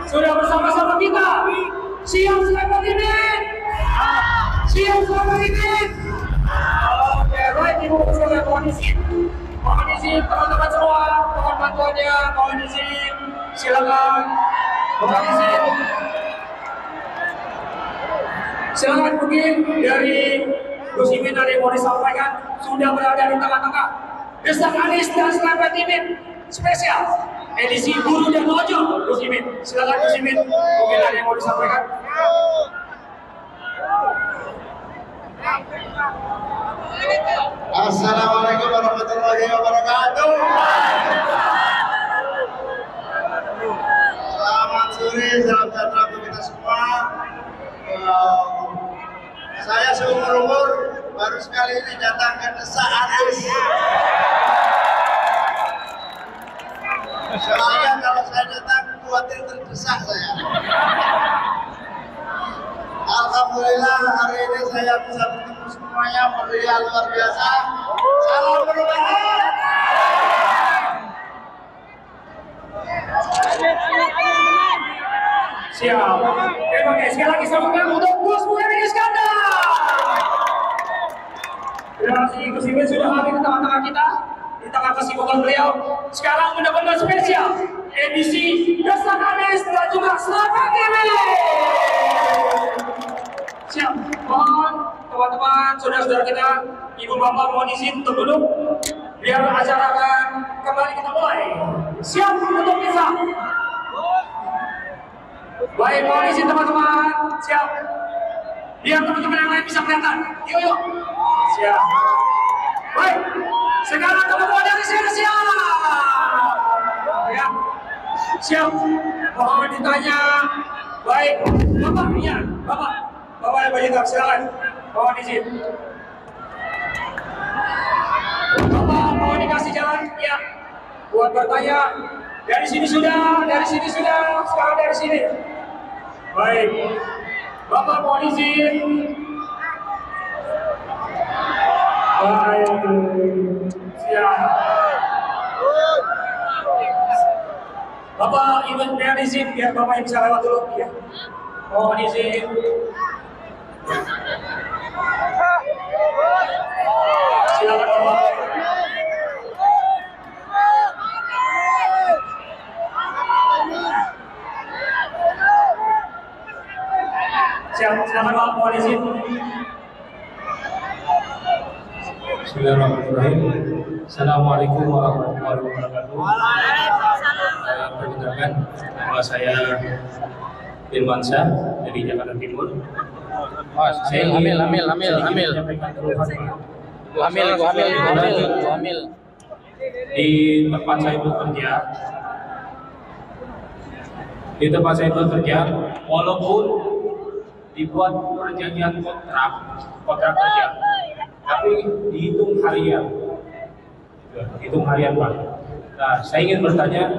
Sudah bersama-sama kita. Siap selamat ini. Siap selamat ini. Oke, baik ibu sekalian, mohon izin. Mohon izin teman-teman semua, mohon bantuannya, mohon izin. Silakan. Mohon izin. Silakan mungkin dari Gus Imin ada yang mau disampaikan, sudah berada di tengah-tengah. Desak Anies dan Selamat Imin spesial edisi Guru dan Ojo. Gus Imin, silakan Gus Imin, mungkin ada yang mau disampaikan. Assalamualaikum warahmatullahi wabarakatuh. Selamat sore, salam sejahtera untuk kita semua. Saya seumur umur baru sekali ini datang ke Desak Anies. Soalnya kalau saya datang khawatir terdesak saya. Alhamdulillah hari ini saya bisa bertemu semuanya, meriah luar biasa. Salam perubahan. Siap. Terima kasih sekali lagi sambutan untuk Gus Muhaimin Iskandar. Terima kasih Gus Imin sudah hadir di tengah-tengah kita, di tengah kesibukan beliau. Sekarang benar-benar spesial edisi Desak Anies dan juga Selamat Imin. Siap. Mohon teman-teman, saudara-saudara kita, ibu bapak mohon izin untuk duduk biar acara akan kembali kita mulai. Siap untuk bisa. Baik, mohon izin teman-teman. Siap. Biar teman-teman yang lain bisa kelihatan. Yuk, yuk. Siap. Baik. Sekarang teman-teman dari sini siap. Ya. Siap. Mohon ditanya. Baik. Bapak, iya. Bapak. Bapak yang berhitam, silakan. Mohon izin. Bapak, mohon dikasih jalan. Ya. Buat bertanya. Dari sini sudah, sekarang dari sini. Baik. Bapak mohon izin. Baik. Siap. Bapak mohon izin biar Bapak yang bisa lewat dulu ya. Mohon izin. Silakan Bapak. Silakan Pak, mohon izin. Bismillahirrahmanirrahim. Assalamualaikum warahmatullahi wabarakatuh. Perkenalkan, nama saya Irwansyah dari Jakarta Timur. Hamil. Di tempat saya bekerja, walaupun dibuat perjanjian kontrak kerja, tapi dihitung harian, Pak. Nah, saya ingin bertanya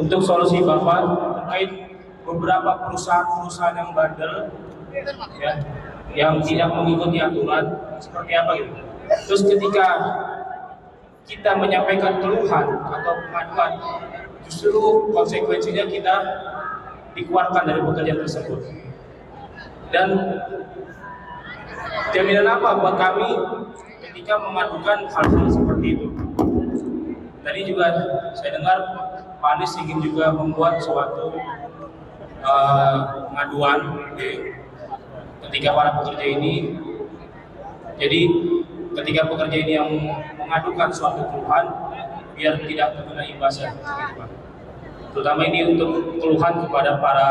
untuk solusi Bapak terkait beberapa perusahaan yang bandel, ya, yang tidak mengikuti aturan, seperti apa gitu. Terus ketika kita menyampaikan keluhan atau pengaduan justru konsekuensinya kita dikeluarkan dari pekerjaan tersebut. Dan jaminan apa buat kami ketika mengadukan hal-hal seperti itu? Tadi juga saya dengar Pak Anies ingin juga membuat suatu pengaduan ketika para pekerja ini. Jadi ketika pekerja ini yang mengadukan suatu keluhan, biar tidak terkena imbasnya, terutama ini untuk keluhan kepada para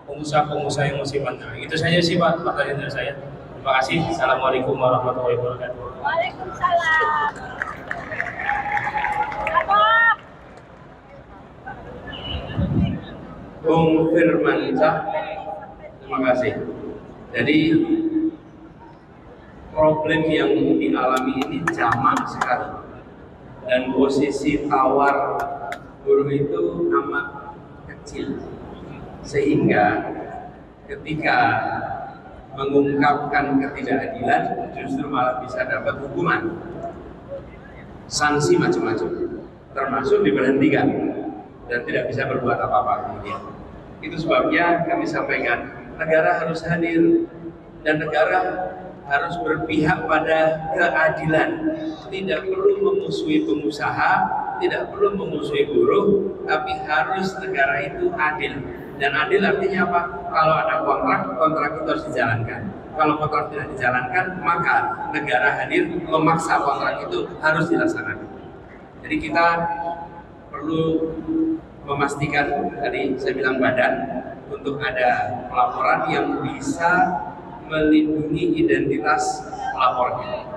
pengusaha-pengusaha yang masih bandel. Itu saja sih Pak pertanyaan dari saya. Terima kasih. Assalamualaikum warahmatullahi wabarakatuh. Waalaikumsalam. Bung Firmansyah, terima kasih. Jadi problem yang dialami ini jamak sekali, dan posisi tawar buruh itu amat kecil, sehingga ketika mengungkapkan ketidakadilan justru malah bisa dapat hukuman, sanksi macam-macam, termasuk diberhentikan dan tidak bisa berbuat apa-apa kemudian. Itu sebabnya kami sampaikan negara harus hadir dan negara harus berpihak pada keadilan. Tidak perlu memusuhi pengusaha, tidak perlu memusuhi buruh, tapi harus negara itu adil. Dan adil artinya apa? Kalau ada kontrak, kontrak itu harus dijalankan. Kalau kontrak tidak dijalankan, maka negara hadir memaksa kontrak itu harus dilaksanakan. Jadi kita perlu memastikan, tadi saya bilang badan, untuk ada pelaporan yang bisa melindungi identitas pelapornya.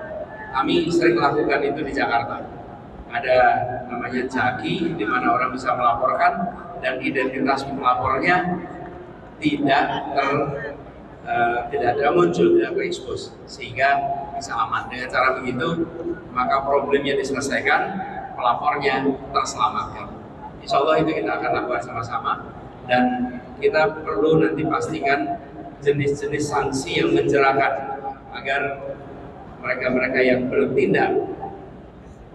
Kami sering lakukan itu di Jakarta. Ada namanya Jaki, di mana orang bisa melaporkan dan identitas pelapornya tidak muncul, tidak terekspos, sehingga bisa aman. Dengan cara begitu, maka problemnya diselesaikan, pelapornya terselamatkan. Insya Allah itu kita akan lakukan sama-sama, dan kita perlu nanti pastikan jenis-jenis sanksi yang menjerahkan agar mereka-mereka yang bertindak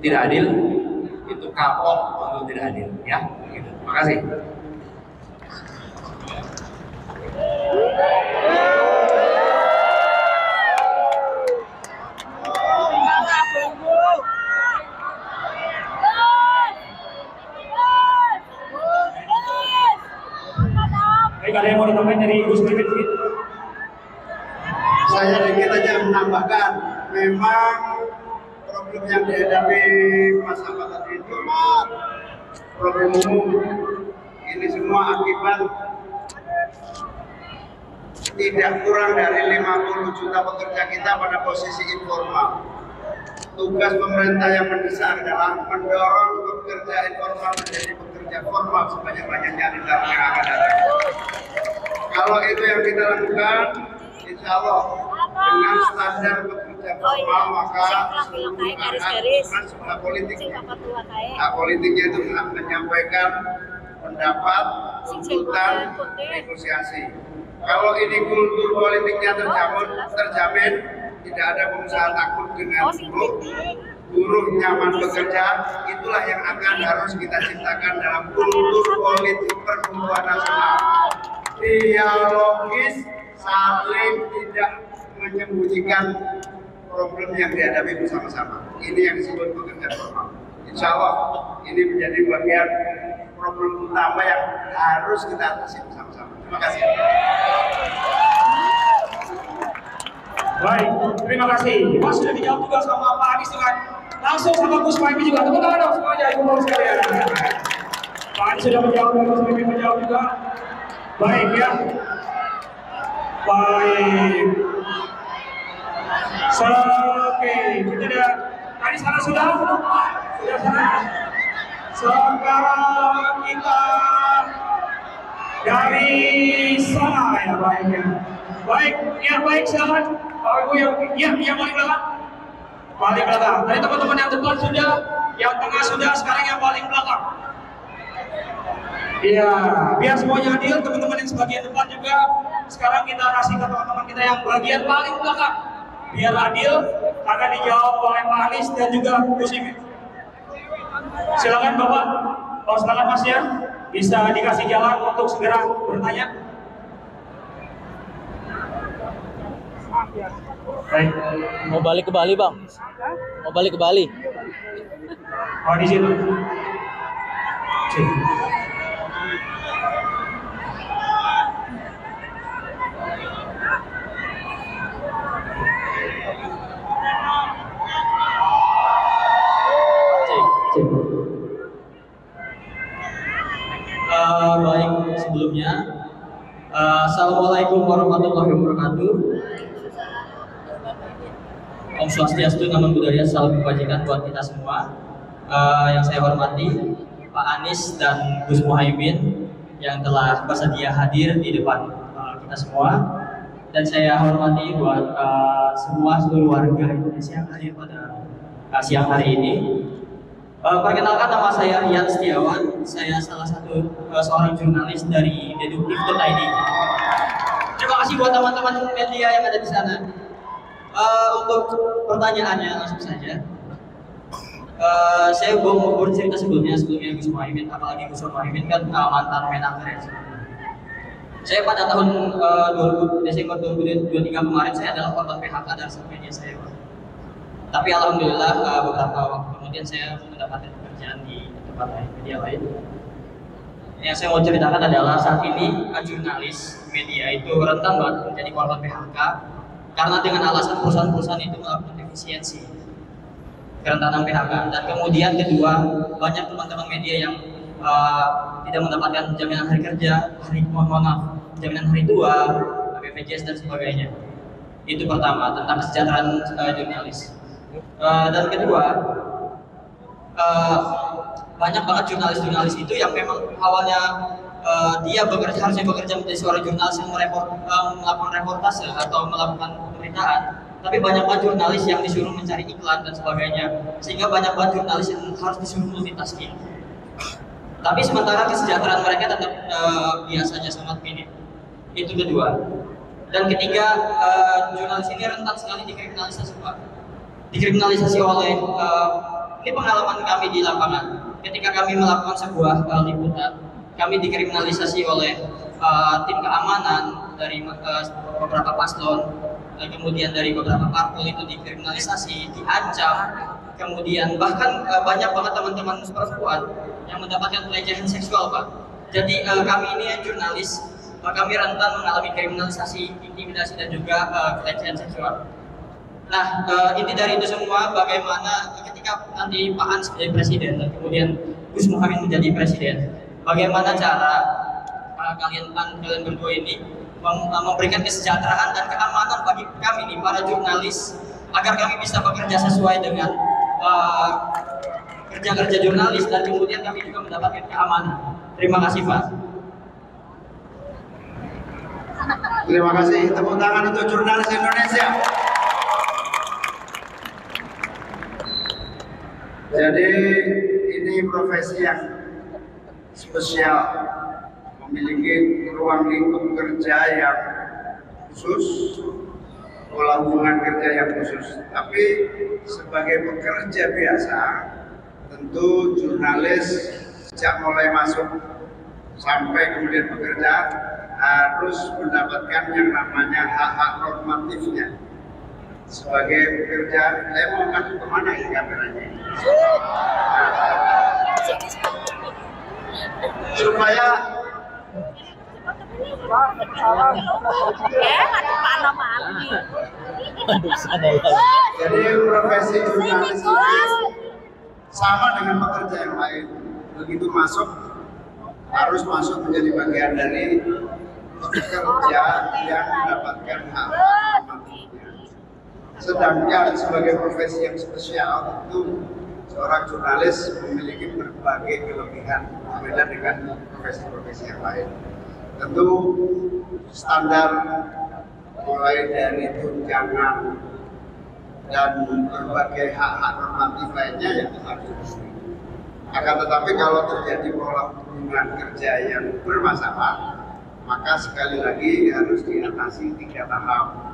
tidak adil itu kapok untuk tidak adil, ya. Gitu. Terima kasih. Ada yang mau ditambahin dari Gus Pipit? Saya sedikit aja menambahkan, memang problem yang dihadapi Mas Ahmad tadi itu problem umum. Ini semua akibat tidak kurang dari 50 juta pekerja kita pada posisi informal. Tugas pemerintah yang mendesak adalah mendorong pekerja informal menjadi pekerja formal sebanyak-banyaknya di tahun yang akan datang. Kalau itu yang kita lakukan, insya Allah dengan standar pekerja formal, maka seluruh hak politiknya itu menyampaikan pendapat, tuntutan, negosiasi. Kalau ini kultur politiknya terjamin, tidak ada pengusaha takut dengan buruh nyaman bekerja, itulah yang akan harus kita ciptakan dalam kultur politik pertumbuhan nasional. Dialogis, saling tidak menyembunyikan problem yang dihadapi bersama-sama. Ini yang disebut pekerja formal. Insya Allah ini menjadi bagian problem utama yang harus kita atasi bersama-sama. Terima kasih. Baik, terima kasih. Mas sudah dijawab juga sama Pak Anies dengan langsung sama Gus Pipit juga. Tepuk tangan dong semuanya, ibu bapak sekalian. Pak Anies sudah menjawab, Gus Pipit menjawab juga. Baik ya. Baik. Oke, kita udah tadi sana sudah sana. Sekarang kita dari sana ya, baik ya. Baik, ya baik, silakan. Bapak Ibu yang paling belakang. Paling belakang. Tadi teman-teman yang depan sudah, yang tengah sudah, sekarang yang paling belakang. Iya, biar semuanya adil, teman-teman yang sebagian depan juga. Sekarang kita kasih ke teman-teman kita yang bagian paling belakang. Biar adil, akan dijawab oleh Pak Anies dan juga Gus Imin. Silakan Bapak. setelah napasnya bisa dikasih jalan untuk segera bertanya. Baik. Mau balik ke Bali, Bang? Mau balik ke Bali? Oh, di situ. Baik, sebelumnya Assalamualaikum warahmatullahi wabarakatuh. Om Swastiastu, Namo Buddhaya, salam kebajikan buat kita semua. Yang saya hormati Pak Anies dan Gus Muhaimin yang telah bersedia hadir di depan kita semua, dan saya hormati buat semua seluruh warga Indonesia yang hadir pada siang hari ini. Perkenalkan, nama saya Rian Setiawan. Saya salah satu seorang jurnalis dari Deduktif.id. Terima kasih buat teman-teman media yang ada di sana. Untuk pertanyaannya langsung saja. Saya mau bercerita sebelumnya Gus Muhaimin, apalagi Gus Muhaimin kan mantan Menaker. Saya pada tahun Desember 2023 kemarin saya adalah korban PHK dari media saya. Tapi alhamdulillah beberapa waktu kemudian saya mendapatkan pekerjaan di tempat lain, media lain. Yang saya mau ceritakan adalah saat ini jurnalis media itu rentan banget menjadi korban PHK karena dengan alasan perusahaan-perusahaan itu melakukan efisiensi, kerentanan PHK. Dan kemudian kedua, banyak teman-teman media yang tidak mendapatkan jaminan hari kerja, jaminan hari tua, BPJS dan sebagainya. Itu pertama, tentang kesejahteraan jurnalis. Dan kedua, banyak banget jurnalis-jurnalis itu yang memang awalnya dia harusnya bekerja menjadi seorang jurnalis yang melakukan reportase atau melakukan pemberitaan, tapi banyak banget jurnalis yang disuruh mencari iklan dan sebagainya, sehingga banyak banget jurnalis yang harus disuruh multitasking. Tapi sementara kesejahteraan mereka tetap biasanya sangat minim. Itu kedua. Dan ketiga, jurnalis ini rentan sekali dikriminalisasi, Pak. Dikriminalisasi oleh ini pengalaman kami di lapangan. Ketika kami melakukan sebuah liputan, kami dikriminalisasi oleh tim keamanan dari beberapa paslon, kemudian dari beberapa parpol itu dikriminalisasi, diancam, kemudian bahkan banyak banget teman-teman perempuan yang mendapatkan pelecehan seksual, Pak. Jadi kami ini jurnalis, kami rentan mengalami kriminalisasi, intimidasi dan juga pelecehan seksual. Nah, inti dari itu semua bagaimana ketika nanti Pak Anies menjadi presiden dan kemudian Gus Muhaimin menjadi presiden, bagaimana cara kalian berdua ini memberikan kesejahteraan dan keamanan bagi kami nih para jurnalis agar kami bisa bekerja sesuai dengan kerja-kerja jurnalis dan kemudian kami juga mendapatkan keamanan. Terima kasih, Pak. Terima kasih. Tepuk tangan untuk jurnalis Indonesia. Jadi ini profesi yang spesial, memiliki ruang lingkup kerja yang khusus, pola hubungan kerja yang khusus. Tapi sebagai pekerja biasa, tentu jurnalis sejak mulai masuk sampai kemudian bekerja harus mendapatkan yang namanya hak-hak normatifnya. Sebagai pekerja, saya mau ngadu kemana ini kameranya? Supaya jadi profesi jurnalis sama dengan pekerja yang lain. Begitu masuk, harus masuk menjadi bagian dari pekerja yang mendapatkan hak. Sedangkan sebagai profesi yang spesial, tentu seorang jurnalis memiliki berbagai kelebihan berbeda dengan profesi-profesi yang lain. Tentu standar mulai dari tunjangan dan berbagai hak-hak normatif lainnya yang harus dipenuhi. Akan tetapi kalau terjadi pola hubungan kerja yang bermasalah, maka sekali lagi harus diatasi 3 tahap.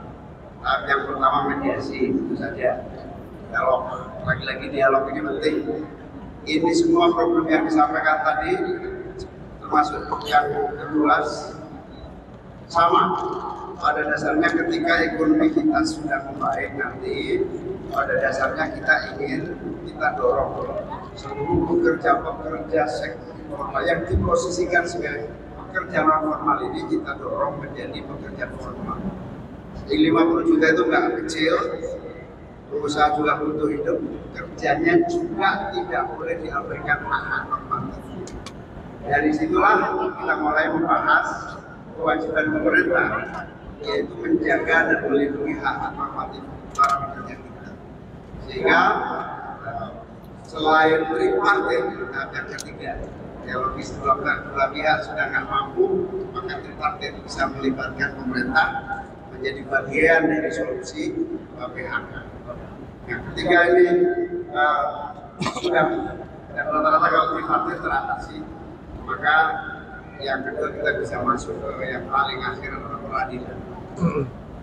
Tahap yang pertama mediasi, tentu saja dialog. Lagi-lagi dialog ini penting. ini semua problem yang disampaikan tadi, termasuk yang kedua, sama. Pada dasarnya ketika ekonomi kita sudah membaik nanti, pada dasarnya kita ingin, kita dorong seluruh pekerja-pekerja sektor informal yang diposisikan sebagai pekerja non formal ini kita dorong menjadi pekerja formal. Di 50 juta itu nggak kecil, berusaha juga butuh hidup, kerjanya juga tidak boleh diabaikan hak-hak normatif. Dari situlah kita mulai membahas kewajiban pemerintah, yaitu menjaga dan melindungi hak-hak normatif para pekerja kita. Sehingga selain tripartit, tahap yang ketiga, kalau dua pihak sudah nggak mampu, maka tripartit bisa melibatkan pemerintah menjadi bagian dari solusi PHK. Yang ketiga ini sudah dan rata-rata kalau tripartit teratasi, maka yang kedua kita bisa masuk ke yang paling akhir adalah peradilan.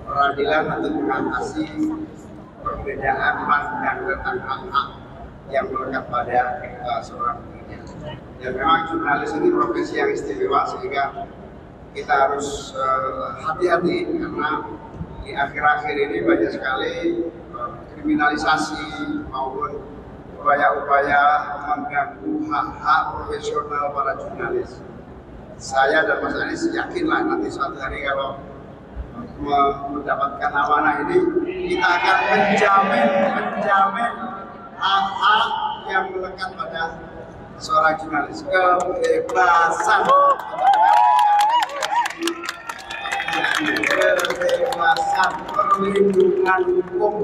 Peradilan untuk mengatasi perbedaan pandang tentang hak-hak yang melekat pada seorang pekerja. Dan memang jurnalis ini profesi yang istimewa sehingga kita harus hati-hati karena di akhir-akhir ini banyak sekali kriminalisasi maupun upaya-upaya mengganggu hak-hak profesional para jurnalis. Saya dan Mas Anies yakinlah nanti suatu hari kalau mendapatkan amanah ini, kita akan menjamin hak-hak yang melekat pada seorang jurnalis, kebebasan, perlindungan hukum.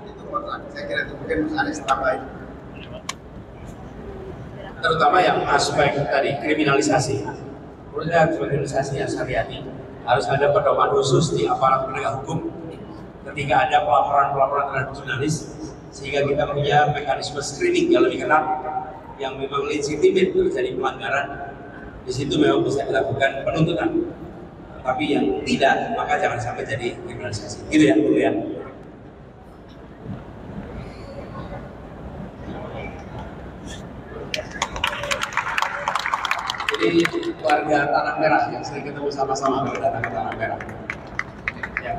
Itu menurut saya kira itu mungkin Mas Anies tambahin. Terutama yang aspek tadi kriminalisasi. Menurutnya kriminalisasi yang syariati harus ada pedoman khusus di aparat penegak hukum ketika ada pelaporan-pelaporan terhadap jurnalis, sehingga kita punya mekanisme screening yang lebih ketat yang memang legitimate terjadi pelanggaran. Di situ memang bisa dilakukan penuntutan, tapi yang tidak maka jangan sampai jadi kriminalisasi. Gitu ya, Bu ya. Jadi warga Tanah Merah yang sering ketemu sama-sama kalau datang ke Tanah Merah. Ya.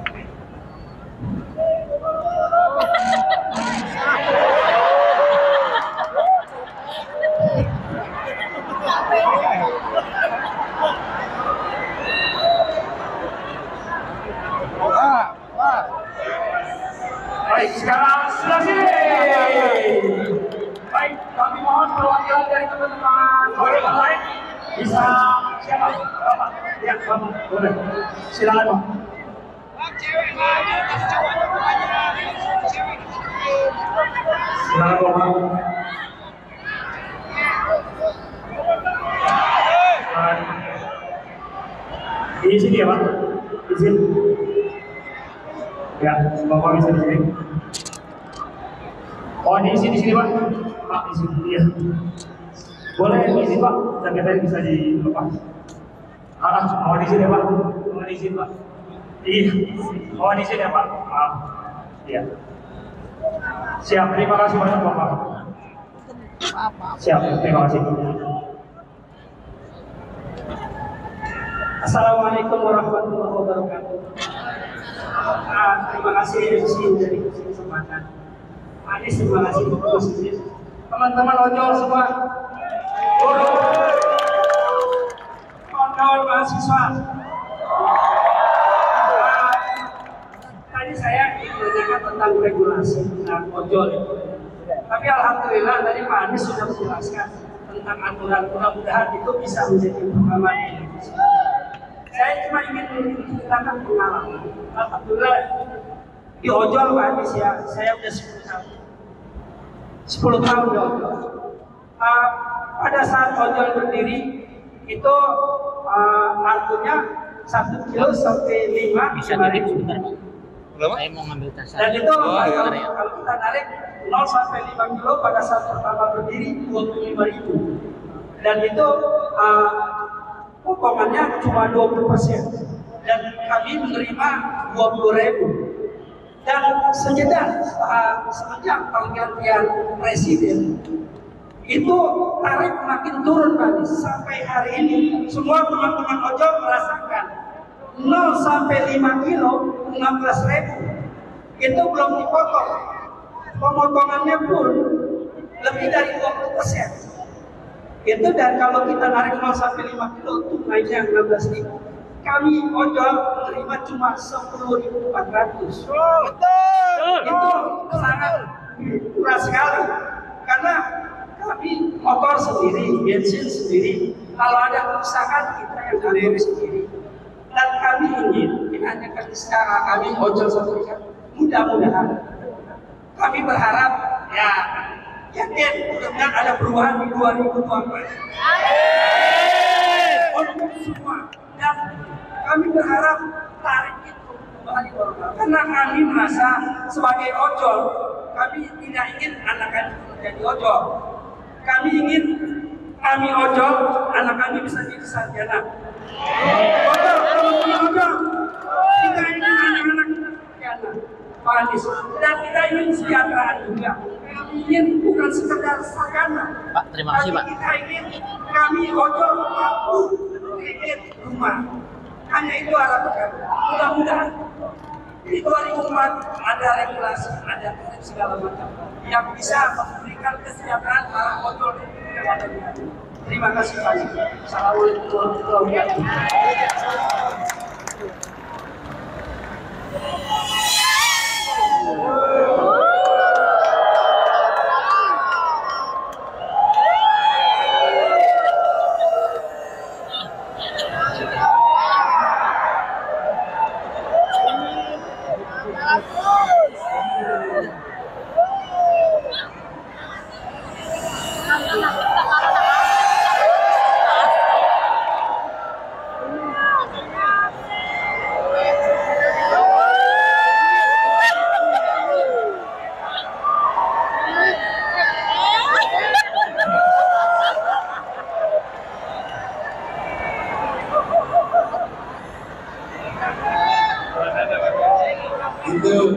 Baik, sekarang sebelah sini. Baik, kami mohon perwakilan dari teman-teman yang lain. Bisa siapa? Bapak? Ya, Bapak. Boleh. Silakan, Pak. Silakan, Bapak. Di sini ya, Pak? Di sini. Ya, Bapak bisa di sini. Oh, di sini, Pak. Pak, di sini. Iya. Boleh di sini, Pak. Jaketnya bisa dilepas. Oh, di sini, Pak. Oh, di sini, Pak. Iya. Oh, di sini ya, Pak. Iya. Siap. Terima kasih banyak, Bapak. Siap. Terima kasih. Assalamualaikum warahmatullahi wabarakatuh. Terima kasih dari kesempatan. Anies, terima kasih posisi. Teman-teman ojol semua, guru, kawan-kawan mahasiswa. Tadi saya menanyakan tentang regulasi tentang ojol itu. Tapi alhamdulillah tadi Pak Anies sudah menjelaskan tentang aturan, mudah-mudahan itu bisa menjadi pengalaman di Indonesia. Saya cuma ingin menceritakan pengalaman. Alhamdulillah di ojol Pak Anies ya, saya udah 10 tahun. 10 tahun di ojol. Pada saat ojol berdiri itu artinya 1 kilo sampai 5 bisa titip sebentar, Pak. Saya mau ngambil tas. Dan itu kalau kita narik 0 sampai 5 kilo pada saat pertama berdiri 25.000. Dan itu potongannya cuma 20%. Dan kami menerima 20.000. Dan semenjak pergantian presiden itu tarif makin turun Pak Anies. Sampai hari ini semua teman-teman ojol merasakan 0 sampai 5 kilo 16.000 itu belum dipotong, pemotongannya pun lebih dari 20%. Itu dan kalau kita narik 0 sampai 5 kilo itu naiknya 16.000. Kami ojol menerima cuma 10.400. Itu sangat murah sekali karena kami motor sendiri, bensin sendiri. Kalau ada kerusakan kita yang tanggung sendiri. Dan kami ingin hanya sekarang kami ojol sendiri. Mudah-mudahan kami berharap ya yakin mudah-mudahan ada perubahan di 2024. Untuk semua dan kami berharap tarif itu kembali normal karena kami merasa sebagai ojol kami tidak ingin anak kami menjadi ojol. Kami ingin kami ojol anak kami bisa jadi sarjana. Ojol, teman-teman ojol, kita ingin anak-anak kita sarjana. Pak Anies, dan kita ingin kesejahteraan juga. Kami ingin bukan sekedar sarjana. Pak, terima kasih Pak. Kita ingin kami ojol mampu bikin rumah. Hanya itu harapan kami. Mudah-mudahan di 2004 ada regulasi, ada segala macam yang bisa memberikan kesejahteraan para ojol yang ada di sini. Terima kasih Pak. Assalamualaikum warahmatullahi wabarakatuh.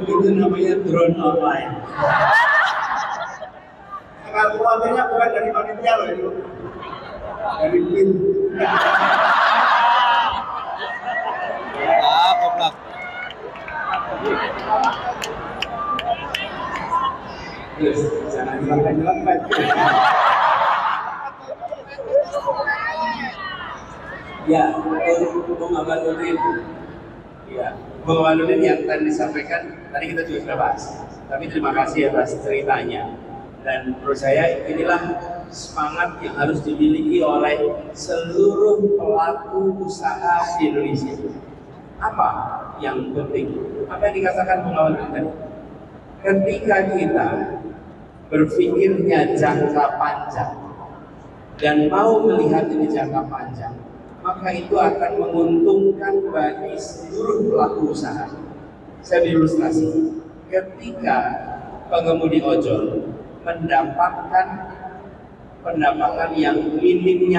Itu namanya drone online. Kalkulatornya bukan dari panitia loh itu, dari PIN. Koplak. Terus jangan nyelamat. Ya, Bung Abaludin. Ya, Bung Abaludin yang tadi disampaikan, tadi kita juga sudah bahas. Tapi terima kasih atas ceritanya. Dan menurut saya inilah semangat yang harus dimiliki oleh seluruh pelaku usaha di Indonesia. Apa yang penting? Apa yang dikatakan Bung Abaludin tadi? Ketika kita berpikirnya jangka panjang dan mau melihat ini jangka panjang, maka itu akan menguntungkan bagi seluruh pelaku usaha. Saya berilustrasi, ketika pengemudi ojol mendapatkan pendapatan yang minim,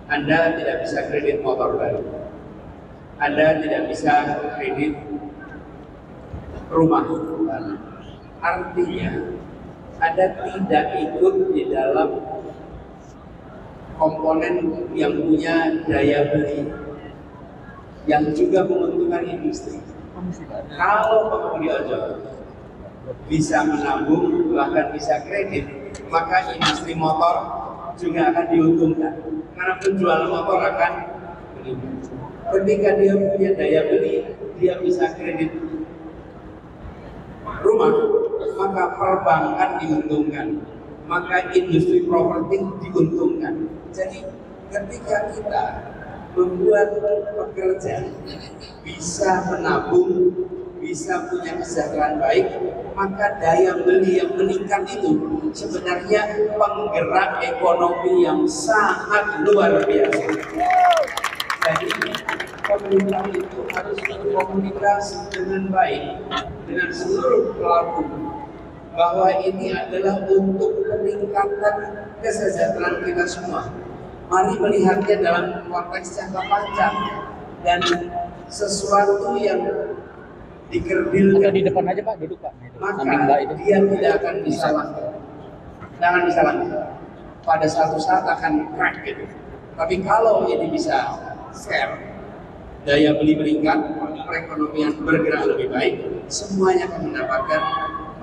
Anda tidak bisa kredit motor baru, Anda tidak bisa kredit rumah baru. Artinya, Anda tidak ikut di dalam komponen yang punya daya beli yang juga menguntungkan industri. Kalau pengemudi ojol bisa menabung bahkan bisa kredit, maka industri motor juga akan diuntungkan karena penjual motor akan meningkat. Ketika dia punya daya beli, dia bisa kredit rumah, maka perbankan diuntungkan, maka industri properti diuntungkan. Jadi ketika kita membuat pekerja bisa menabung, bisa punya kesejahteraan baik, maka daya beli yang meningkat itu sebenarnya penggerak ekonomi yang sangat luar biasa. Jadi pemerintah itu harus berkomunikasi dengan baik dengan seluruh pelaku bahwa ini adalah untuk peningkatan kesejahteraan kita semua. Mari melihatnya dalam konteks jangka panjang dan sesuatu yang dikerdilkan. Di depan aja Pak, duduk Pak. Maka dia tidak akan bisa lakukan. jangan disalahkan. Pada suatu saat akan crack gitu. Tapi kalau ini bisa share, daya beli meningkat, perekonomian bergerak lebih baik, semuanya akan mendapatkan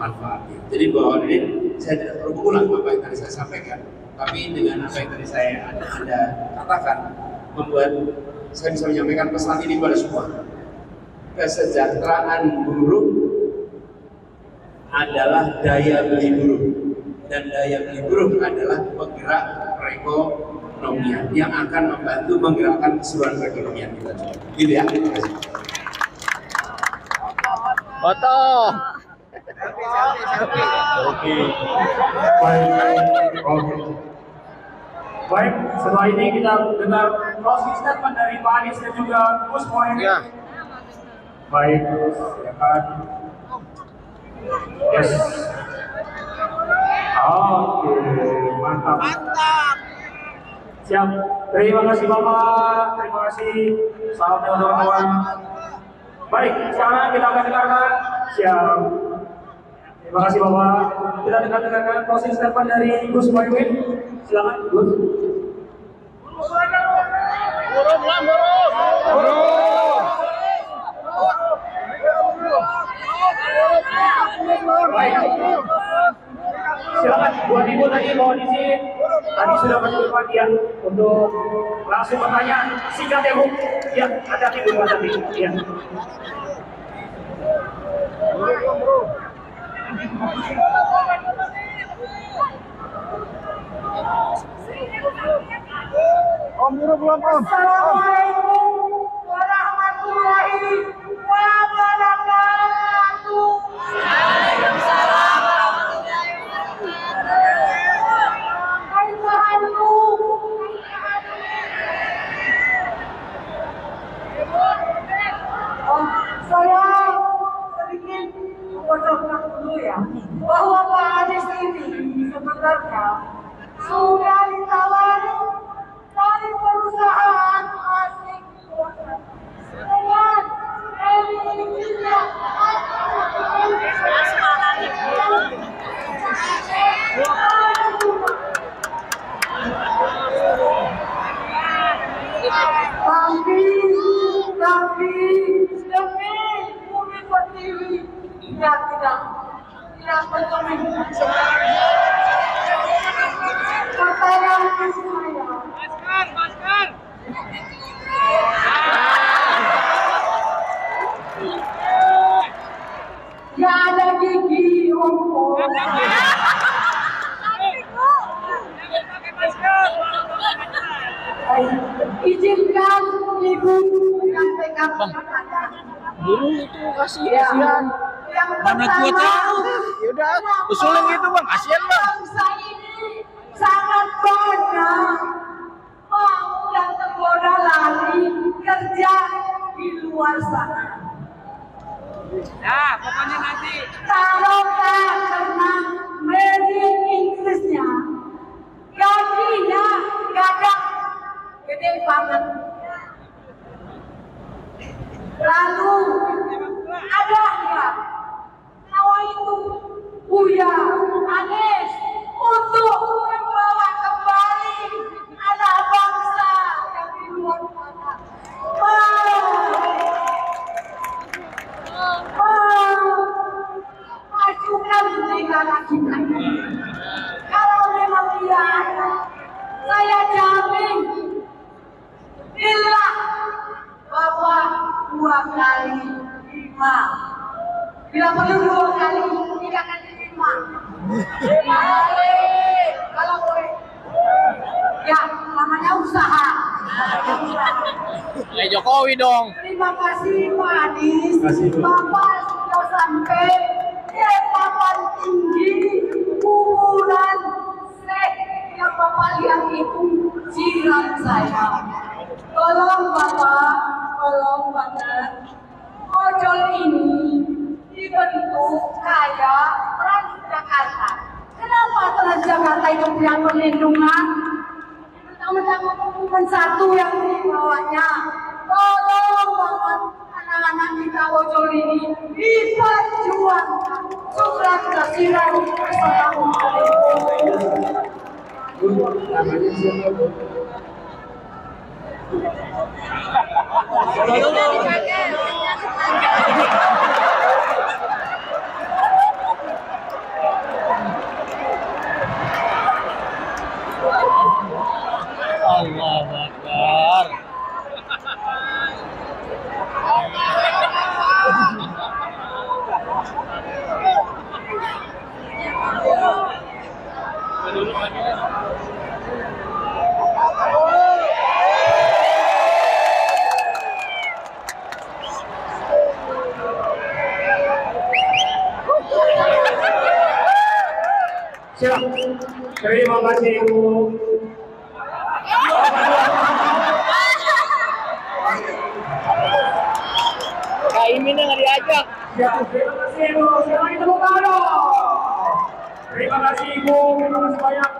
manfaatnya. Jadi bahwa ini saya tidak perlu mengulang apa yang tadi saya sampaikan, tapi dengan apa yang tadi saya Anda katakan, membuat saya bisa menyampaikan pesan ini pada semua. Kesejahteraan buruh adalah daya beli buruh, dan daya beli buruh adalah penggerak perekonomian yang akan membantu menggerakkan keseluruhan perekonomian kita. Gitu ya. Terima kasih. Foto. Oke. Baik, setelah ini kita dengar closing statement dari Pak Anies dan juga Gus Mohaimin. Ya. Baik, silakan. Yes. Oke, mantap. Mantap. Siap. Terima kasih Bapak. Terima kasih. Salam teman-teman. Baik, sekarang kita akan dengarkan. Siap. Terima kasih Bapak. Kita dengarkan closing statement dari Gus Mohaimin. Silakan Gus. Baik. Silakan buat ibu tadi mohon izin. Tadi sudah menyebut bagian untuk langsung bertanya. Singkat ya Bu. Ya, hati-hati Bu hati. Ya. Om Buru belum Om. Assalamualaikum warahmatullahi wabarakatuh. Waalaikumsalam warahmatullahi wabarakatuh. Hai Tuhanku. Saya sedikit bocorkan dulu ya, bahwa Pak Anies ini sebenarnya sudah ditawari dari perusahaan asing dengan memilikinya tapi demi Bumi Pertiwi ya tidak bertemu. Pertanyaan saya, ya ada gigi Om. Izinkan Ibu menyampaikan pertanyaan. Dulu itu kasihan. Mana gua tahu. Yaudah, usulin gitu Bang, kasihan Bang. Bangsa ini sangat banyak mau dan tergoda lari kerja di luar sana. Nah, pokoknya nanti. Taruhlah karena media Inggrisnya gajinya gadang gede banget. Lalu ada nggak nawa itu Buya Anies untuk membawa kembali anak bangsa yang di luar sana? Majukan negara kita ini. Kalau memang dia ada, saya jamin bila Bapak 2 kali 5, bila perlu 2 kali 3 kali 5 kali, kalau boleh ya namanya usaha. Ya Jokowi dong. Terima kasih Pak Anies. Bapak sudah sampai ke papan tinggi kuburan yang Bapak lihat itu jiran saya. Tolong Bapak, tolong banget. Ojol ini dibentuk kayak Transjakarta. Kenapa Transjakarta itu punya perlindungan? Mentang-mentang satu yang dibawanya. Tolong banget anak-anak kita ojol ini diperjuangkan. Syukran kasihan. Assalamualaikum. Namanya siapa, Bu? Allahu Akbar. Siap. Terima kasih Ibu. Kak Imin nggak diajak. Siap. Terima kasih Ibu. Silakan tepuk tangan. Terima kasih Ibu. Terima kasih banyak.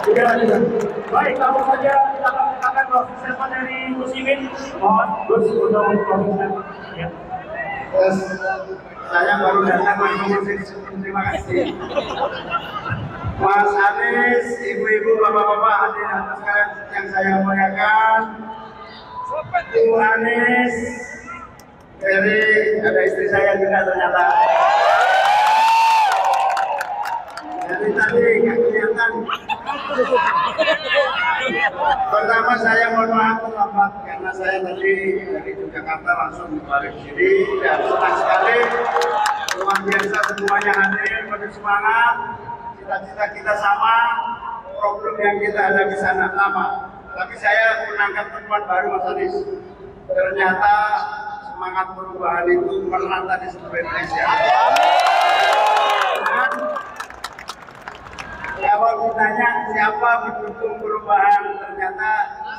Tidak. Baik, langsung saja kita akan mengatakan closing statement dari Gus Imin. Mohon Gus untuk closing statement. Ya. Terus saya baru datang langsung terima kasih. Mas Anies, ibu-ibu, bapak-bapak, hadirin sekalian yang saya muliakan. Bu Anies, dari ada istri saya juga ternyata. Dari tadi nggak kelihatan. Pertama saya mohon maaf terlambat karena saya tadi dari Yogyakarta langsung balik sini dan senang sekali luar biasa semuanya hadir penuh semangat, cita-cita kita sama, problem yang kita hadapi sana sama. Tapi saya menangkap temuan baru Mas Anies. Ternyata semangat perubahan itu merata di seluruh Indonesia. Kalau ditanya siapa pendukung perubahan, ternyata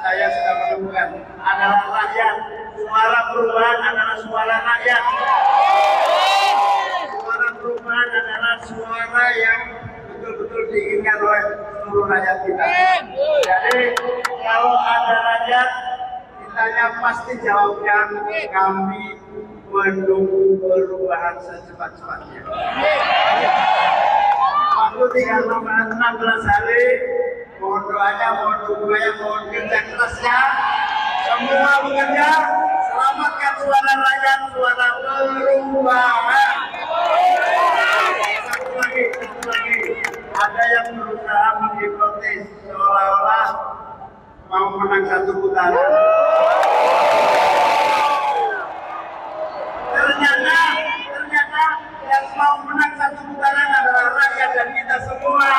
saya sudah menemukan adalah rakyat. Suara perubahan adalah suara rakyat. Suara perubahan adalah suara yang betul-betul diinginkan oleh seluruh rakyat kita. Jadi kalau ada rakyat, ditanya pasti jawabnya kami mendukung perubahan secepat-cepatnya. Waktu tinggal 16 hari, mohon doanya, mohon dukungannya, mohon kerja kerasnya. Semua bekerja, selamatkan suara rakyat, suara perubahan. Satu lagi, ada yang berusaha menghipnotis seolah-olah mau menang satu putaran. Ternyata yang mau menang satu putaran adalah rakyat dan kita semua.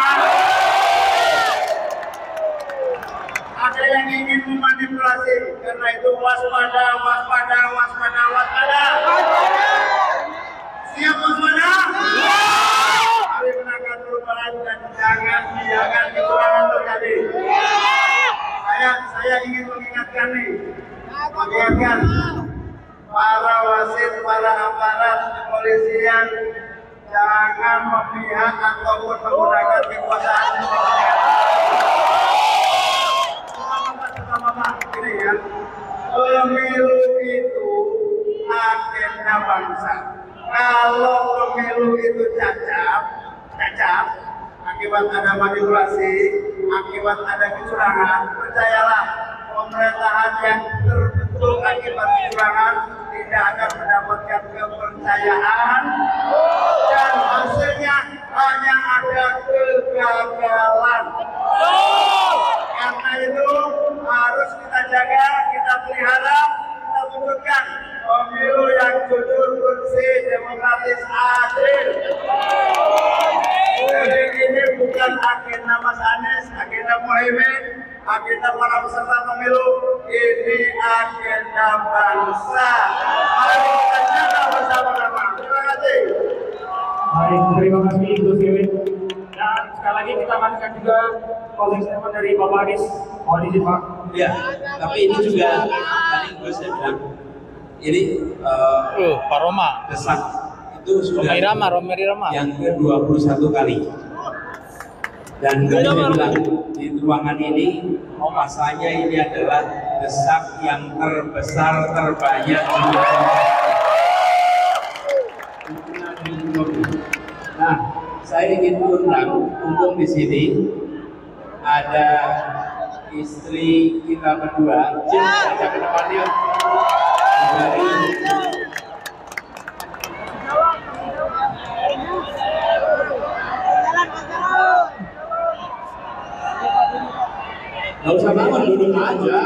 Ada yang ingin memanipulasi, karena itu waspada. Siap waspada? Mari menangkan perubahan dan jangan biarkan kecurangan terjadi. Saya ingin mengingatkan para wasit, para aparat kepolisian, jangan memihak ataupun menggunakan kekuasaan. Ini ya, pemilu itu agenda bangsa. Kalau pemilu itu cacat, akibat ada manipulasi, akibat ada kecurangan, percayalah pemerintahan yang terbentuk akibat kecurangan tidak akan mendapatkan kepercayaan dan hasilnya hanya ada kegagalan. Karena itu harus kita jaga, kita pelihara, kita wujudkan pemilu yang jujur, bersih, demokratis, adil. Jadi ini bukan agenda Mas Anies, agenda Muhaimin, agenda para peserta pemilu, ini agenda bangsa. Mari kita jaga bersama-sama. Terima kasih. Baik, terima kasih Gus Imin. Dan sekali lagi kita lanjutkan juga closing statement dari Bapak Anies. Mohon izin Pak. Ya, tapi ini juga tadi Gus saya bilang ini Pak Roma. desak itu sudah Romi Irama. yang ke-21 kali. Dan saya bilang di ruangan ini masanya ini adalah desak yang terbesar terbanyak di dunia. kopi. Nah, saya ingin undang, mumpung di sini ada istri kita berdua. Jin, ajak ke depan yuk. Nggak usah bangun, duduk aja.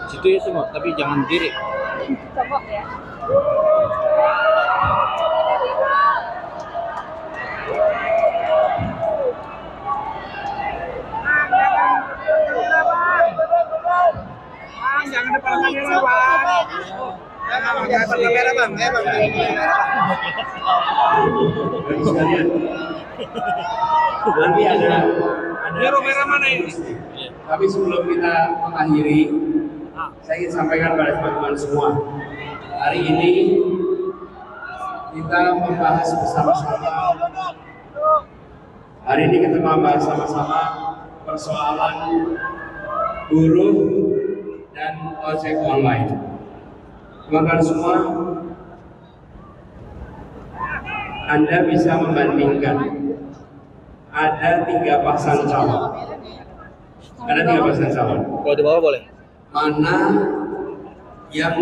Situ ya semua, tapi jangan diri. Coba ya. Jangan depan kamera, Bang. Jangan depan kamera, Bang. Sekalian. Nanti ada kamera mana ini? Tapi sebelum kita mengakhiri, saya ingin sampaikan pada teman-teman semua. Hari ini kita membahas bersama-sama. Hari ini kita membahas sama-sama persoalan buruh dan ojek online. Teman-teman semua, Anda bisa membandingkan. Ada 3 pasang calon. Ada 3 pasang calon. Kalau di bawah boleh. Mana yang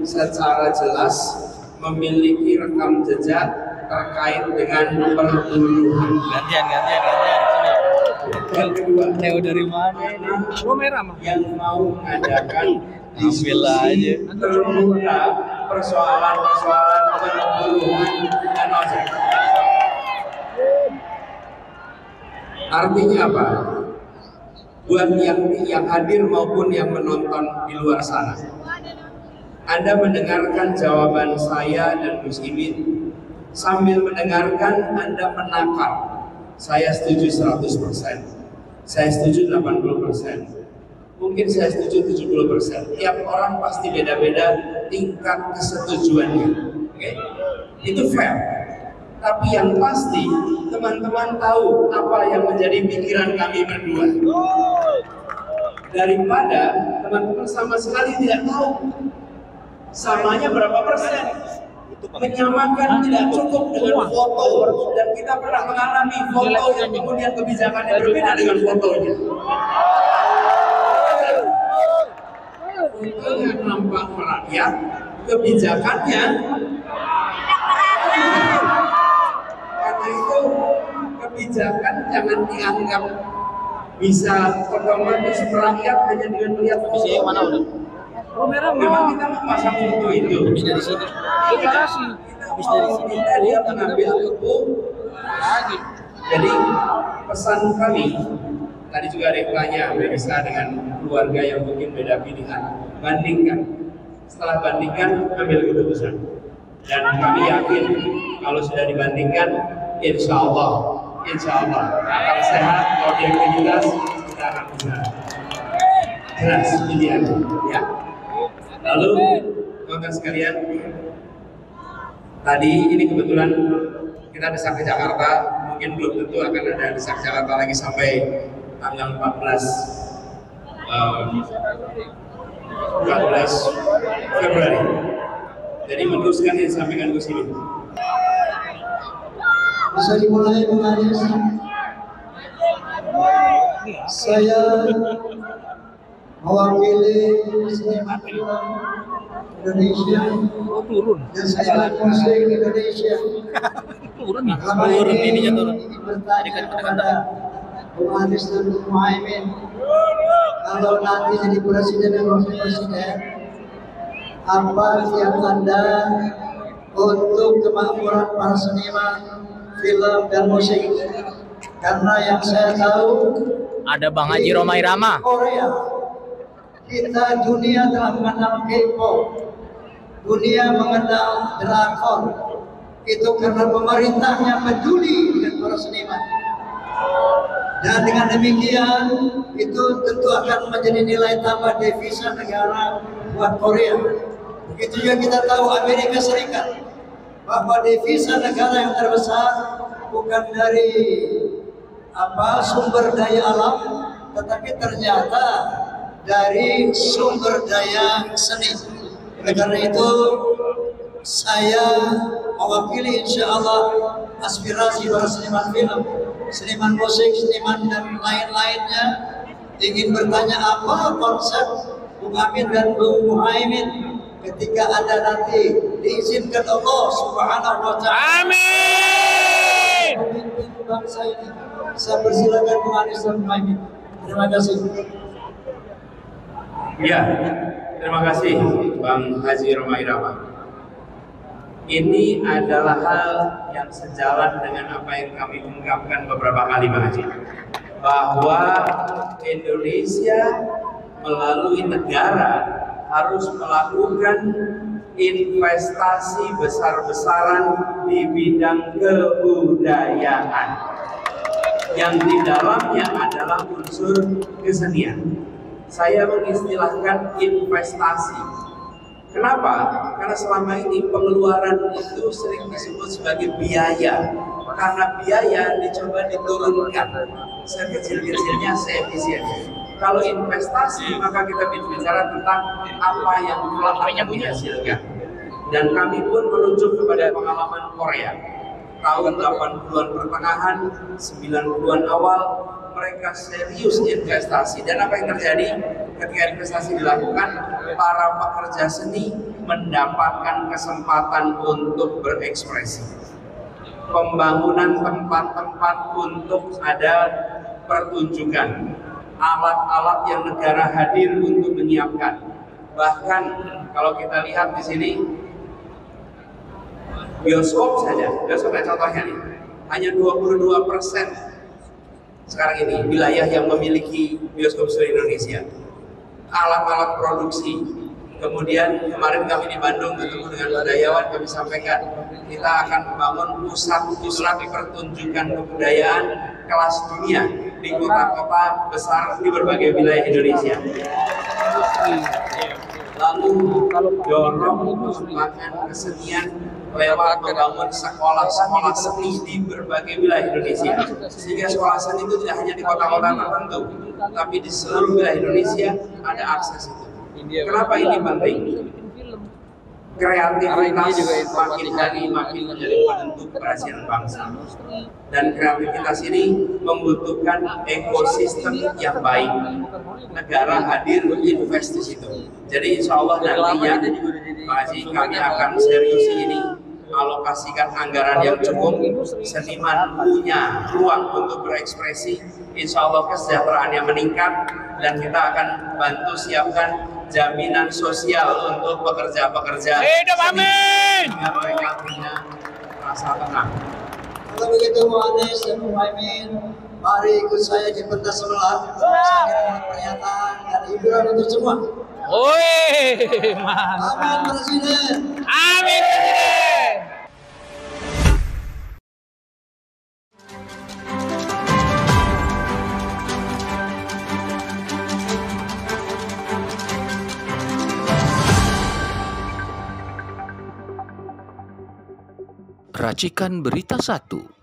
secara jelas memiliki rekam jejak terkait dengan perburuhan. Gantian. Yang kedua, Neo dari mana ini? Merah mah. yang mau mengadakan diskusi aja. terbuka persoalan-persoalan perburuhan dan ojek. Artinya apa? Buat yang hadir maupun yang menonton di luar sana, Anda mendengarkan jawaban saya dan Gus Imin. Sambil mendengarkan, Anda menakar. Saya setuju 100%. Saya setuju 80%. Mungkin saya setuju 70%. Tiap orang pasti beda-beda tingkat kesetujuannya. Oke? Itu fair. Tapi yang pasti, teman-teman tahu apa yang menjadi pikiran kami berdua. Daripada teman-teman sama sekali tidak tahu samanya berapa persen. Menyamakan tidak cukup dengan foto, dan kita pernah mengalami foto yang kemudian kebijakannya berbeda dengan fotonya. Fotonya nampak merakyat, kebijakannya karena itu kebijakan jangan dianggap bisa otomatis merakyat hanya dengan melihat foto. Yang mana udah? Memang kita memasang foto itu. Habis dari sini. Deklarasi. Habis dari sini. Dia mengambil kepu lagi. Jadi pesan kami tadi juga ada yang tanya bisa dengan keluarga yang mungkin beda pilihan. Bandingkan. Setelah bandingkan, ambil keputusan. Dan kami yakin kalau sudah dibandingkan, insya Allah akan sehat, objektivitas kita akan bisa. Jelas pilihan, ya. Lalu, teman-teman sekalian, tadi ini kebetulan kita desak ke Jakarta, mungkin belum tentu akan ada desak Jakarta lagi sampai tanggal 14 Februari. Jadi meneruskan yang disampaikan Gus Imin. Bisa dimulai mengalis. Saya mewakili seniman film Indonesia dan saya musik Indonesia. Turun ininya turun. Ingin bertanya kepada Bung Anies dan Bung Muhaimin, kalau nanti jadi presiden dan wakil presiden, apa yang Anda untuk kemakmuran para seniman film dan musik? Karena yang saya tahu ada Bang Haji Romai Rama. Korea, kita dunia telah mengenal K-pop, dunia mengenal drakor. Itu karena pemerintahnya peduli dengan para seniman. Dan dengan demikian itu tentu akan menjadi nilai tambah devisa negara buat Korea. Begitu juga kita tahu Amerika Serikat, bahwa devisa negara yang terbesar bukan dari sumber daya alam, tetapi ternyata dari sumber daya seni. Oleh karena itu saya mewakili insya Allah aspirasi para seniman film, seniman musik, seniman dan lain-lainnya, ingin bertanya apa konsep Bung Amin dan Bung Muhaimin ketika Anda nanti diizinkan Allah Subhanahu wa Ta'ala. Amin. Memimpin bangsa ini. Saya persilakan Bung Anies dan Muhaimin. Terima kasih. Ya, terima kasih Bang Haji Roma Irama. Ini adalah hal yang sejalan dengan apa yang kami ungkapkan beberapa kali, Bang Haji, bahwa Indonesia melalui negara harus melakukan investasi besar-besaran di bidang kebudayaan yang di dalamnya adalah unsur kesenian. Saya mengistilahkan investasi. Kenapa? Karena selama ini pengeluaran itu sering disebut sebagai biaya. Karena biaya dicoba diturunkan sekecil-kecilnya, seefisien. Kalau investasi, maka kita bicara tentang apa yang telah dihasilkan. Dan kami pun merujuk kepada pengalaman Korea. Tahun 80-an pertengahan, 90-an awal, mereka serius investasi. Dan apa yang terjadi ketika investasi dilakukan? Para pekerja seni mendapatkan kesempatan untuk berekspresi. Pembangunan tempat-tempat untuk ada pertunjukan, alat-alat yang negara hadir untuk menyiapkan. Bahkan kalau kita lihat di sini, bioskop saja, bioskop contohnya nih, hanya 22% sekarang ini wilayah yang memiliki bioskop seluruh Indonesia. Alat-alat produksi. Kemudian kemarin kami di Bandung ketemu dengan budayawan, kami sampaikan kita akan membangun pusat-pusat pertunjukan kebudayaan kelas dunia di kota-kota besar di berbagai wilayah Indonesia. Lalu dorong pengembangan kesenian lewat membangun sekolah-sekolah seni di berbagai wilayah Indonesia, sehingga sekolah seni itu tidak hanya di kota-kota tertentu, tapi di seluruh wilayah Indonesia ada akses itu. Kenapa ini penting? Kreativitas makin hari makin menjadi penentu keberhasilan bangsa, dan kreativitas ini membutuhkan ekosistem yang baik. Negara hadir invest di situ. Jadi insya Allah nantinya Pak Haji, kami akan seriusi ini, alokasikan anggaran yang cukup, seniman punya ruang untuk berekspresi, insya Allah kesejahteraannya meningkat, dan kita akan bantu siapkan jaminan sosial untuk pekerja-pekerja. Hidup Amin! Sehingga mereka punya rasa tenang. Kalau begitu Bung Anies dan Bung Muhaimin, mari ikut saya di pentas sebelah. Saya akan pernyataan dan hiburan untuk semua. Woi, mantap. Amin Presiden. Amin Presiden. Racikan Berita 1.